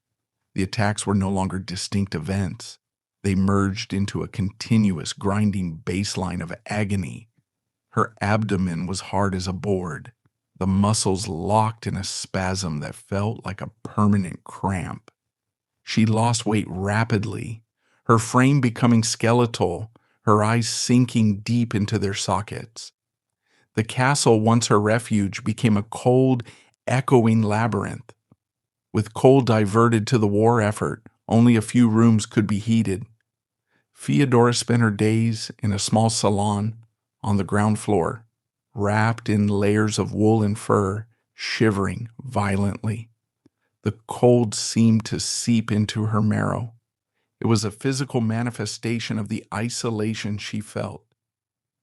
The attacks were no longer distinct events. They merged into a continuous, grinding baseline of agony. Her abdomen was hard as a board, the muscles locked in a spasm that felt like a permanent cramp. She lost weight rapidly, her frame becoming skeletal, her eyes sinking deep into their sockets. The castle, once her refuge, became a cold, echoing labyrinth. With coal diverted to the war effort, only a few rooms could be heated. Feodora spent her days in a small salon on the ground floor, wrapped in layers of wool and fur, shivering violently. The cold seemed to seep into her marrow. It was a physical manifestation of the isolation she felt.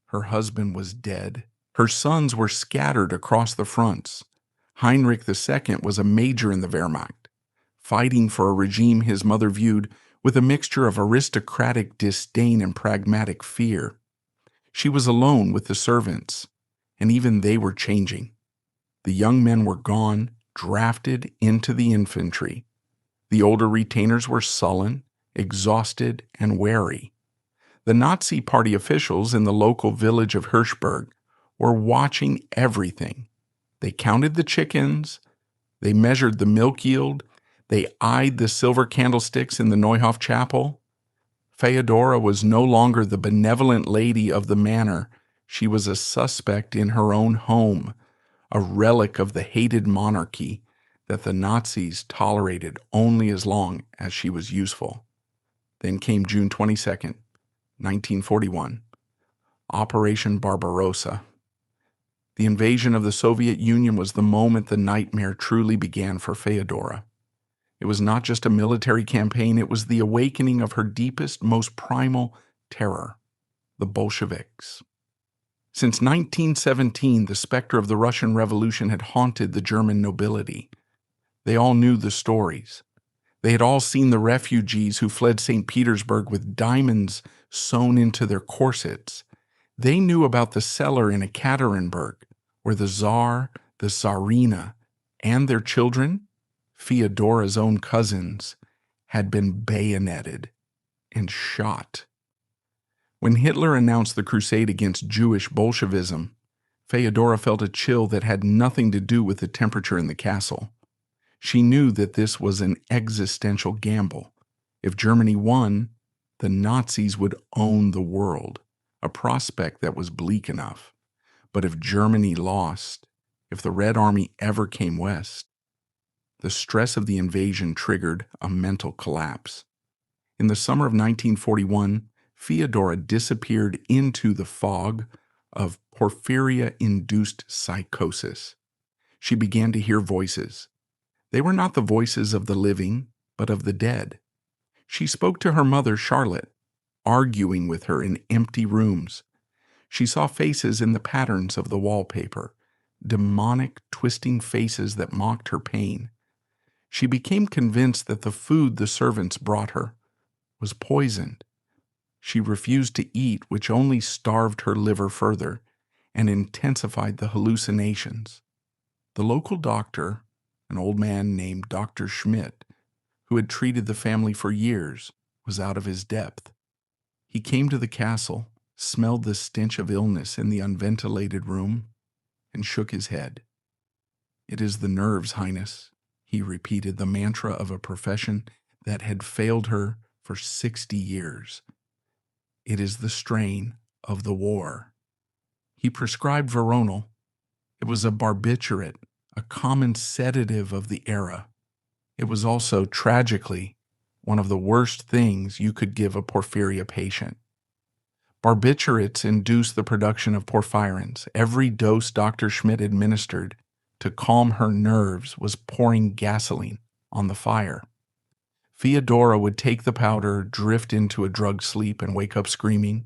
Her husband was dead. Her sons were scattered across the fronts. Heinrich II was a major in the Wehrmacht, fighting for a regime his mother viewed with a mixture of aristocratic disdain and pragmatic fear. She was alone with the servants, and even they were changing. The young men were gone, drafted into the infantry. The older retainers were sullen, exhausted, and wary. The Nazi Party officials in the local village of Hirschberg were watching everything. They counted the chickens, they measured the milk yield, they eyed the silver candlesticks in the Neuhof chapel. Feodora was no longer the benevolent lady of the manor. She was a suspect in her own home, a relic of the hated monarchy that the Nazis tolerated only as long as she was useful. Then came June 22nd, 1941, Operation Barbarossa. The invasion of the Soviet Union was the moment the nightmare truly began for Feodora. It was not just a military campaign, it was the awakening of her deepest, most primal terror, the Bolsheviks. Since 1917, the specter of the Russian Revolution had haunted the German nobility. They all knew the stories. They had all seen the refugees who fled St. Petersburg with diamonds sewn into their corsets. They knew about the cellar in Ekaterinburg, where the Tsar, the Tsarina, and their children, Feodora's own cousins, had been bayoneted and shot. When Hitler announced the crusade against Jewish Bolshevism, Feodora felt a chill that had nothing to do with the temperature in the castle. She knew that this was an existential gamble. If Germany won, the Nazis would own the world, a prospect that was bleak enough. But if Germany lost, if the Red Army ever came west, the stress of the invasion triggered a mental collapse. In the summer of 1941, Feodora disappeared into the fog of porphyria-induced psychosis. She began to hear voices. They were not the voices of the living, but of the dead. She spoke to her mother, Charlotte, arguing with her in empty rooms. She saw faces in the patterns of the wallpaper, demonic, twisting faces that mocked her pain. She became convinced that the food the servants brought her was poisoned. She refused to eat, which only starved her liver further and intensified the hallucinations. The local doctor, an old man named Dr. Schmidt, who had treated the family for years, was out of his depth. He came to the castle, smelled the stench of illness in the unventilated room, and shook his head. "It is the nerves, Highness," he repeated, the mantra of a profession that had failed her for 60 years. "It is the strain of the war." He prescribed veronal. It was a barbiturate, a common sedative of the era. It was also, tragically, one of the worst things you could give a porphyria patient. Barbiturates induce the production of porphyrins. Every dose Dr. Schmidt administered to calm her nerves was pouring gasoline on the fire. Feodora would take the powder, drift into a drug sleep, and wake up screaming,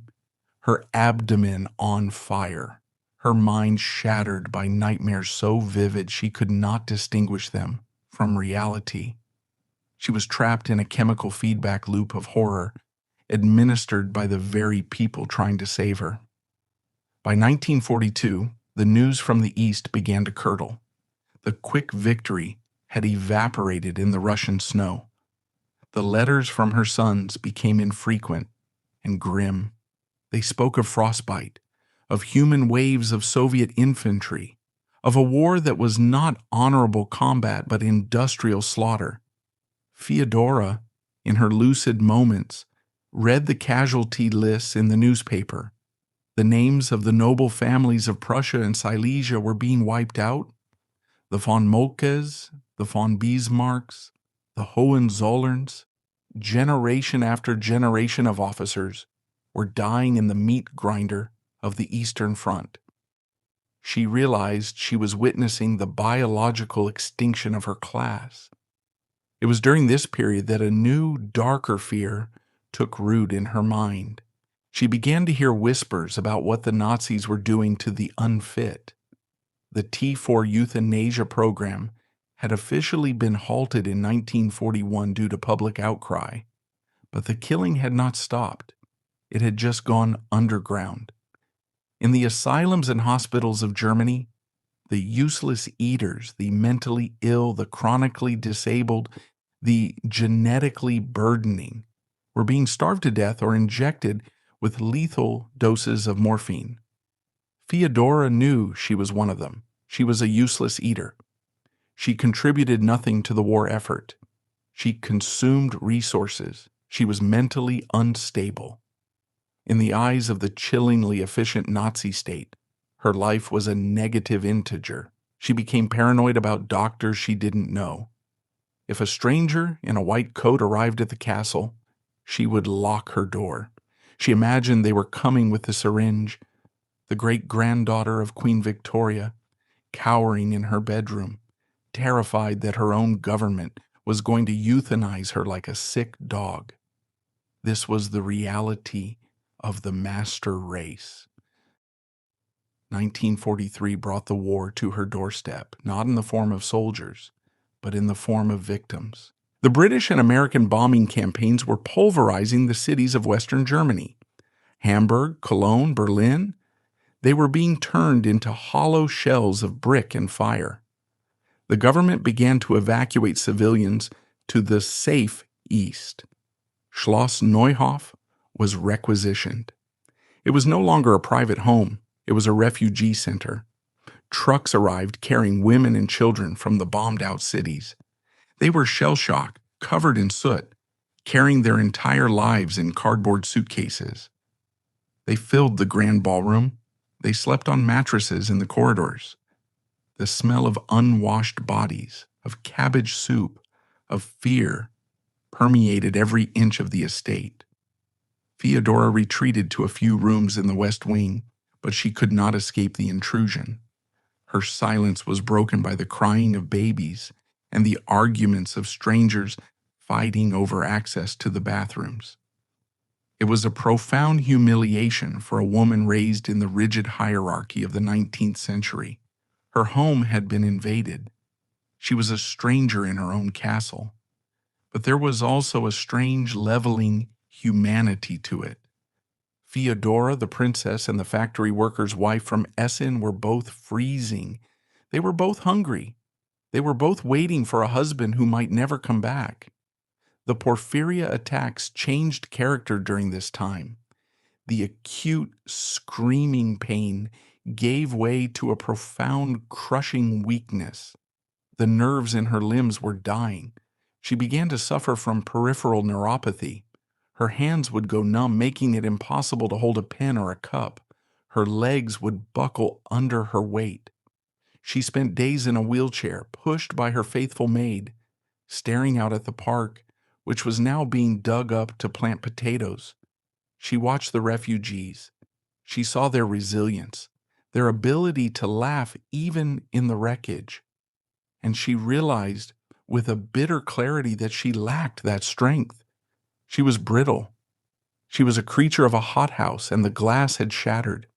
her abdomen on fire, her mind shattered by nightmares so vivid she could not distinguish them from reality. She was trapped in a chemical feedback loop of horror, administered by the very people trying to save her. By 1942, the news from the East began to curdle. The quick victory had evaporated in the Russian snow. The letters from her sons became infrequent and grim. They spoke of frostbite, of human waves of Soviet infantry, of a war that was not honorable combat but industrial slaughter. Feodora, in her lucid moments, read the casualty lists in the newspaper. The names of the noble families of Prussia and Silesia were being wiped out. The von Moltkes, the von Bismarcks, the Hohenzollerns, generation after generation of officers were dying in the meat grinder of the Eastern Front. She realized she was witnessing the biological extinction of her class. It was during this period that a new, darker fear took root in her mind. She began to hear whispers about what the Nazis were doing to the unfit. The T4 euthanasia program had officially been halted in 1941 due to public outcry, but the killing had not stopped. It had just gone underground. In the asylums and hospitals of Germany, the useless eaters, the mentally ill, the chronically disabled, the genetically burdening, were being starved to death or injected with lethal doses of morphine. Feodora knew she was one of them. She was a useless eater. She contributed nothing to the war effort. She consumed resources. She was mentally unstable. In the eyes of the chillingly efficient Nazi state, her life was a negative integer. She became paranoid about doctors she didn't know. If a stranger in a white coat arrived at the castle, she would lock her door. She imagined they were coming with the syringe, the great-granddaughter of Queen Victoria, cowering in her bedroom, terrified that her own government was going to euthanize her like a sick dog. This was the reality of the master race. 1943 brought the war to her doorstep, not in the form of soldiers, but in the form of victims. The British and American bombing campaigns were pulverizing the cities of Western Germany. Hamburg, Cologne, Berlin, they were being turned into hollow shells of brick and fire. The government began to evacuate civilians to the safe east. Schloss Neuhof was requisitioned. It was no longer a private home. It was a refugee center. Trucks arrived carrying women and children from the bombed-out cities. They were shell-shocked, covered in soot, carrying their entire lives in cardboard suitcases. They filled the grand ballroom. They slept on mattresses in the corridors. The smell of unwashed bodies, of cabbage soup, of fear permeated every inch of the estate. Feodora retreated to a few rooms in the West Wing, but she could not escape the intrusion. Her silence was broken by the crying of babies and the arguments of strangers fighting over access to the bathrooms. It was a profound humiliation for a woman raised in the rigid hierarchy of the 19th century. Her home had been invaded. She was a stranger in her own castle. But there was also a strange leveling humanity to it. Feodora, the princess, and the factory worker's wife from Essen were both freezing. They were both hungry. They were both waiting for a husband who might never come back. The Porphyria attacks changed character during this time. The acute, screaming pain gave way to a profound, crushing weakness. The nerves in her limbs were dying. She began to suffer from peripheral neuropathy. Her hands would go numb, making it impossible to hold a pen or a cup. Her legs would buckle under her weight. She spent days in a wheelchair, pushed by her faithful maid, staring out at the park, which was now being dug up to plant potatoes. She watched the refugees. She saw their resilience, their ability to laugh even in the wreckage. And she realized with a bitter clarity that she lacked that strength. She was brittle. She was a creature of a hothouse, and the glass had shattered.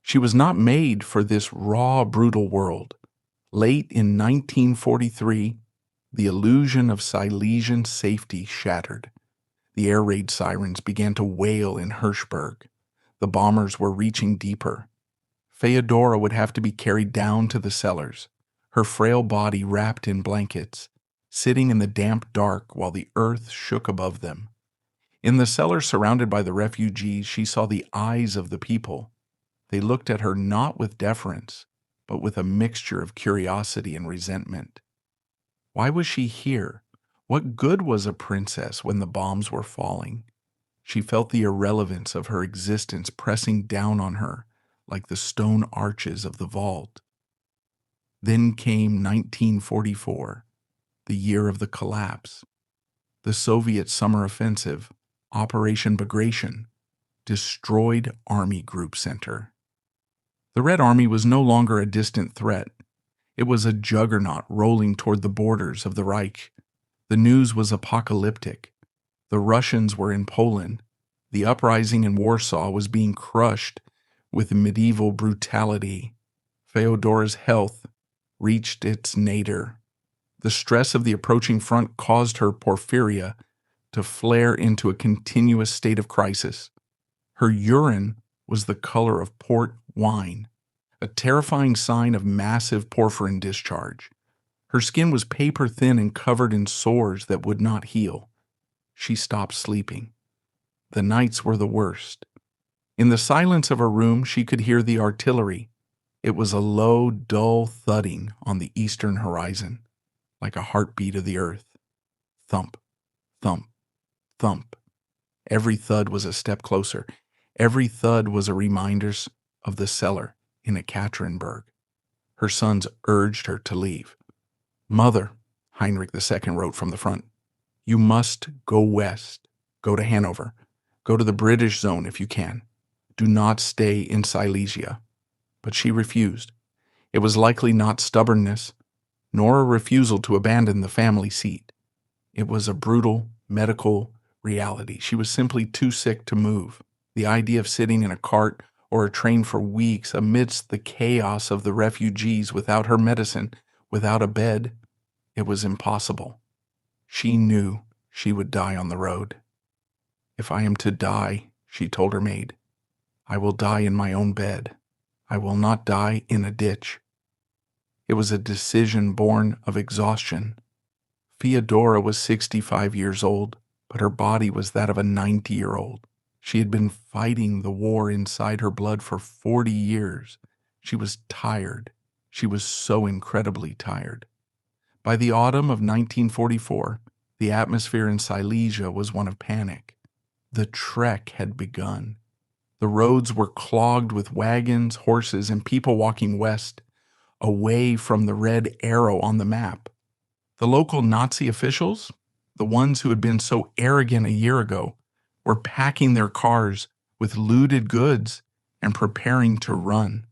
She was not made for this raw, brutal world. Late in 1943, the illusion of Silesian safety shattered. The air raid sirens began to wail in Hirschberg. The bombers were reaching deeper. Feodora would have to be carried down to the cellars, her frail body wrapped in blankets, sitting in the damp dark while the earth shook above them. In the cellar surrounded by the refugees, she saw the eyes of the people. They looked at her not with deference, but with a mixture of curiosity and resentment. Why was she here? What good was a princess when the bombs were falling? She felt the irrelevance of her existence pressing down on her like the stone arches of the vault. Then came 1944, the year of the collapse. The Soviet summer offensive, Operation Bagration, destroyed Army Group Center. The Red Army was no longer a distant threat. It was a juggernaut rolling toward the borders of the Reich. The news was apocalyptic. The Russians were in Poland. The uprising in Warsaw was being crushed with medieval brutality. Feodora's health reached its nadir. The stress of the approaching front caused her porphyria to flare into a continuous state of crisis. Her urine was the color of port wine, a terrifying sign of massive porphyrin discharge. Her skin was paper thin and covered in sores that would not heal. She stopped sleeping. The nights were the worst. In the silence of her room, she could hear the artillery. It was a low, dull thudding on the eastern horizon, like a heartbeat of the earth. Thump, thump, thump. Every thud was a step closer. Every thud was a reminder of the cellar in Ekaterinburg. Her sons urged her to leave. "Mother," Heinrich II wrote from the front, "you must go west. Go to Hanover. Go to the British zone if you can. Do not stay in Silesia." But she refused. It was likely not stubbornness, nor a refusal to abandon the family seat. It was a brutal medical reality. She was simply too sick to move. The idea of sitting in a cart or a train for weeks amidst the chaos of the refugees without her medicine, without a bed, it was impossible. She knew she would die on the road. "If I am to die," she told her maid, "I will die in my own bed. I will not die in a ditch." It was a decision born of exhaustion. Feodora was 65 years old, but her body was that of a 90-year-old. She had been fighting the war inside her blood for 40 years. She was tired. She was so incredibly tired. By the autumn of 1944, The atmosphere in Silesia was one of panic. The trek had begun. The roads were clogged with wagons, horses, and people walking west, away from the red arrow on the map. The local Nazi officials, the ones who had been so arrogant a year ago, were packing their cars with looted goods and preparing to run.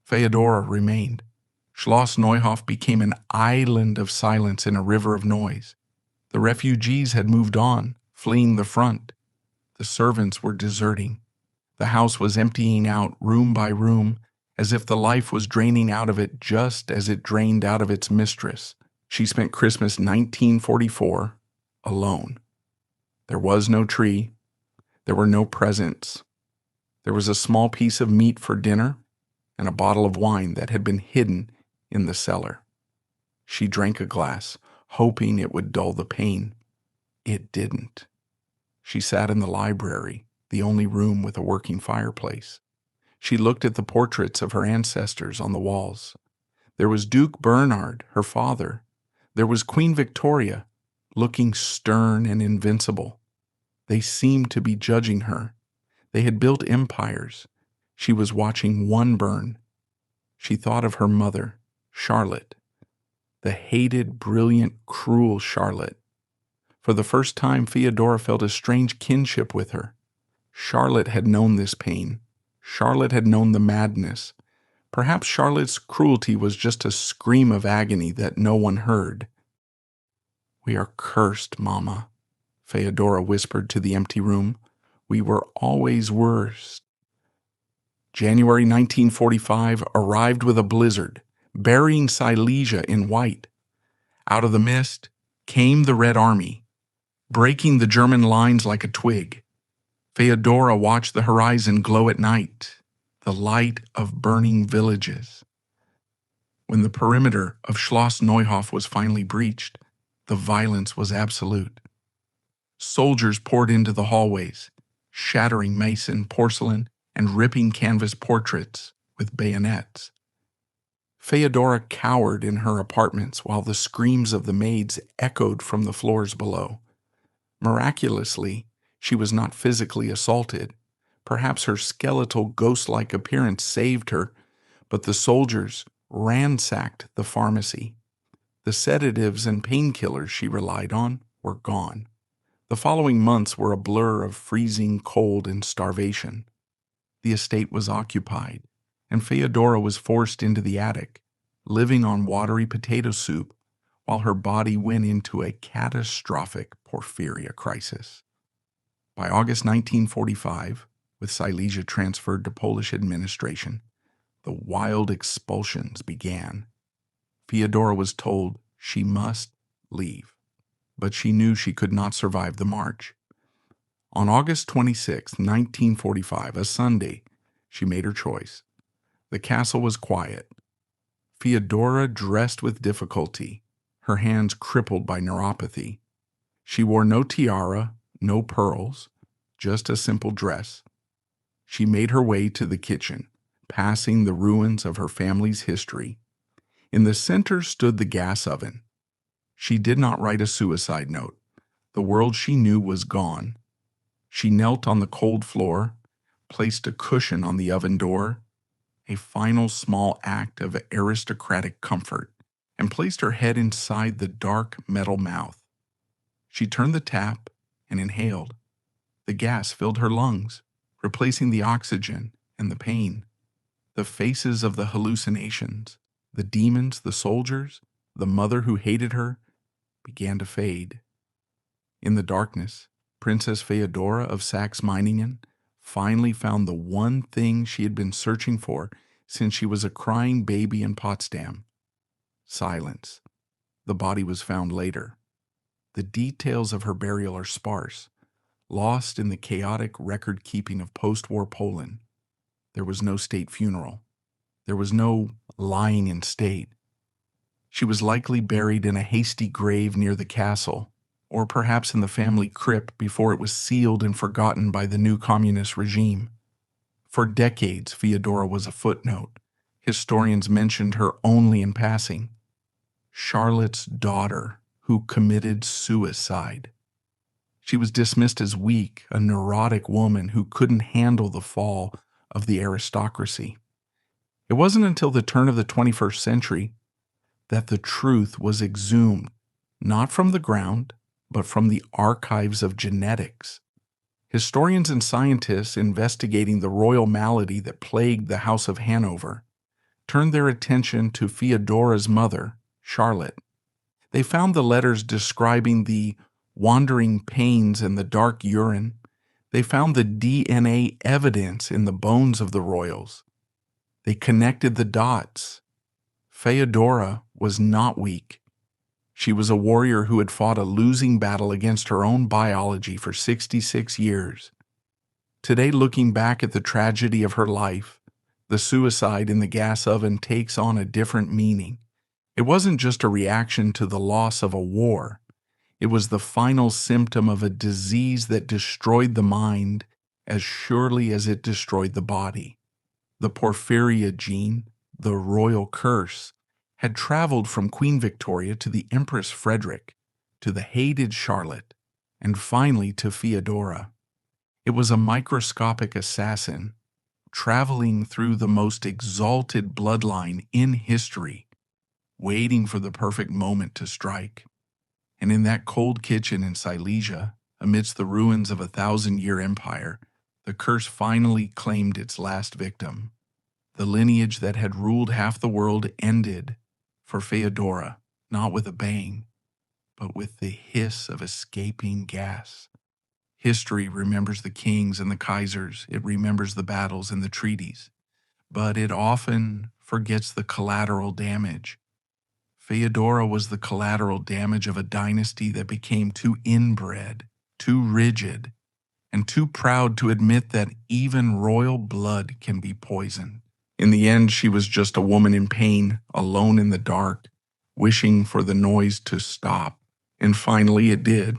Feodora remained. Schloss Neuhof became an island of silence in a river of noise. The refugees had moved on, fleeing the front. The servants were deserting. The house was emptying out room by room, as if the life was draining out of it just as it drained out of its mistress. She spent Christmas 1944 alone. There was no tree. There were no presents. There was a small piece of meat for dinner and a bottle of wine that had been hidden in the cellar. She drank a glass, hoping it would dull the pain. It didn't. She sat in the library, the only room with a working fireplace. She looked at the portraits of her ancestors on the walls. There was Duke Bernard, her father. There was Queen Victoria, looking stern and invincible. They seemed to be judging her. They had built empires. She was watching one burn. She thought of her mother, Charlotte, the hated, brilliant, cruel Charlotte. For the first time, Feodora felt a strange kinship with her. Charlotte had known this pain. Charlotte had known the madness. Perhaps Charlotte's cruelty was just a scream of agony that no one heard. "We are cursed, Mama," Feodora whispered to the empty room. "We were always worse." January 1945 arrived with a blizzard, burying Silesia in white. Out of the mist came the Red Army, breaking the German lines like a twig. Feodora watched the horizon glow at night, the light of burning villages. When the perimeter of Schloss Neuhof was finally breached, the violence was absolute. Soldiers poured into the hallways, shattering mason, porcelain, and ripping canvas portraits with bayonets. Feodora cowered in her apartments while the screams of the maids echoed from the floors below. Miraculously, she was not physically assaulted. Perhaps her skeletal, ghost-like appearance saved her, but the soldiers ransacked the pharmacy. The sedatives and painkillers she relied on were gone. The following months were a blur of freezing cold and starvation. The estate was occupied, and Feodora was forced into the attic, living on watery potato soup while her body went into a catastrophic porphyria crisis. By August 1945, with Silesia transferred to Polish administration, the wild expulsions began. Feodora was told she must leave, but she knew she could not survive the march. On August 26, 1945, a Sunday, she made her choice. The castle was quiet. Feodora dressed with difficulty, her hands crippled by neuropathy. She wore no tiara, no pearls, just a simple dress. She made her way to the kitchen, passing the ruins of her family's history. In the center stood the gas oven. She did not write a suicide note. The world she knew was gone. She knelt on the cold floor, placed a cushion on the oven door, a final small act of aristocratic comfort, and placed her head inside the dark metal mouth. She turned the tap and inhaled. The gas filled her lungs, replacing the oxygen and the pain. The faces of the hallucinations, the demons, the soldiers, the mother who hated her, began to fade. In the darkness, Princess Feodora of Saxe-Meiningen finally found the one thing she had been searching for since she was a crying baby in Potsdam: silence. The body was found later. The details of her burial are sparse, lost in the chaotic record-keeping of post-war Poland. There was no state funeral. There was no lying in state. She was likely buried in a hasty grave near the castle, or perhaps in the family crypt before it was sealed and forgotten by the new communist regime. For decades, Feodora was a footnote. Historians mentioned her only in passing. Charlotte's daughter, who committed suicide. She was dismissed as weak, a neurotic woman who couldn't handle the fall of the aristocracy. It wasn't until the turn of the 21st century that the truth was exhumed, not from the ground, but from the archives of genetics. Historians and scientists investigating the royal malady that plagued the House of Hanover turned their attention to Feodora's mother, Charlotte. They found the letters describing the wandering pains and the dark urine. They found the DNA evidence in the bones of the royals. They connected the dots. Feodora was not weak. She was a warrior who had fought a losing battle against her own biology for 66 years. Today, looking back at the tragedy of her life, the suicide in the gas oven takes on a different meaning. It wasn't just a reaction to the loss of a war. It was the final symptom of a disease that destroyed the mind as surely as it destroyed the body. The porphyria gene, the royal curse, had traveled from Queen Victoria to the Empress Frederick, to the hated Charlotte, and finally to Feodora. It was a microscopic assassin, traveling through the most exalted bloodline in history, waiting for the perfect moment to strike. And in that cold kitchen in Silesia, amidst the ruins of a 1,000-year empire, the curse finally claimed its last victim. The lineage that had ruled half the world ended for Feodora, not with a bang, but with the hiss of escaping gas. History remembers the kings and the kaisers. It remembers the battles and the treaties. But it often forgets the collateral damage. Feodora was the collateral damage of a dynasty that became too inbred, too rigid, and too proud to admit that even royal blood can be poisoned. In the end, she was just a woman in pain, alone in the dark, wishing for the noise to stop. And finally it did.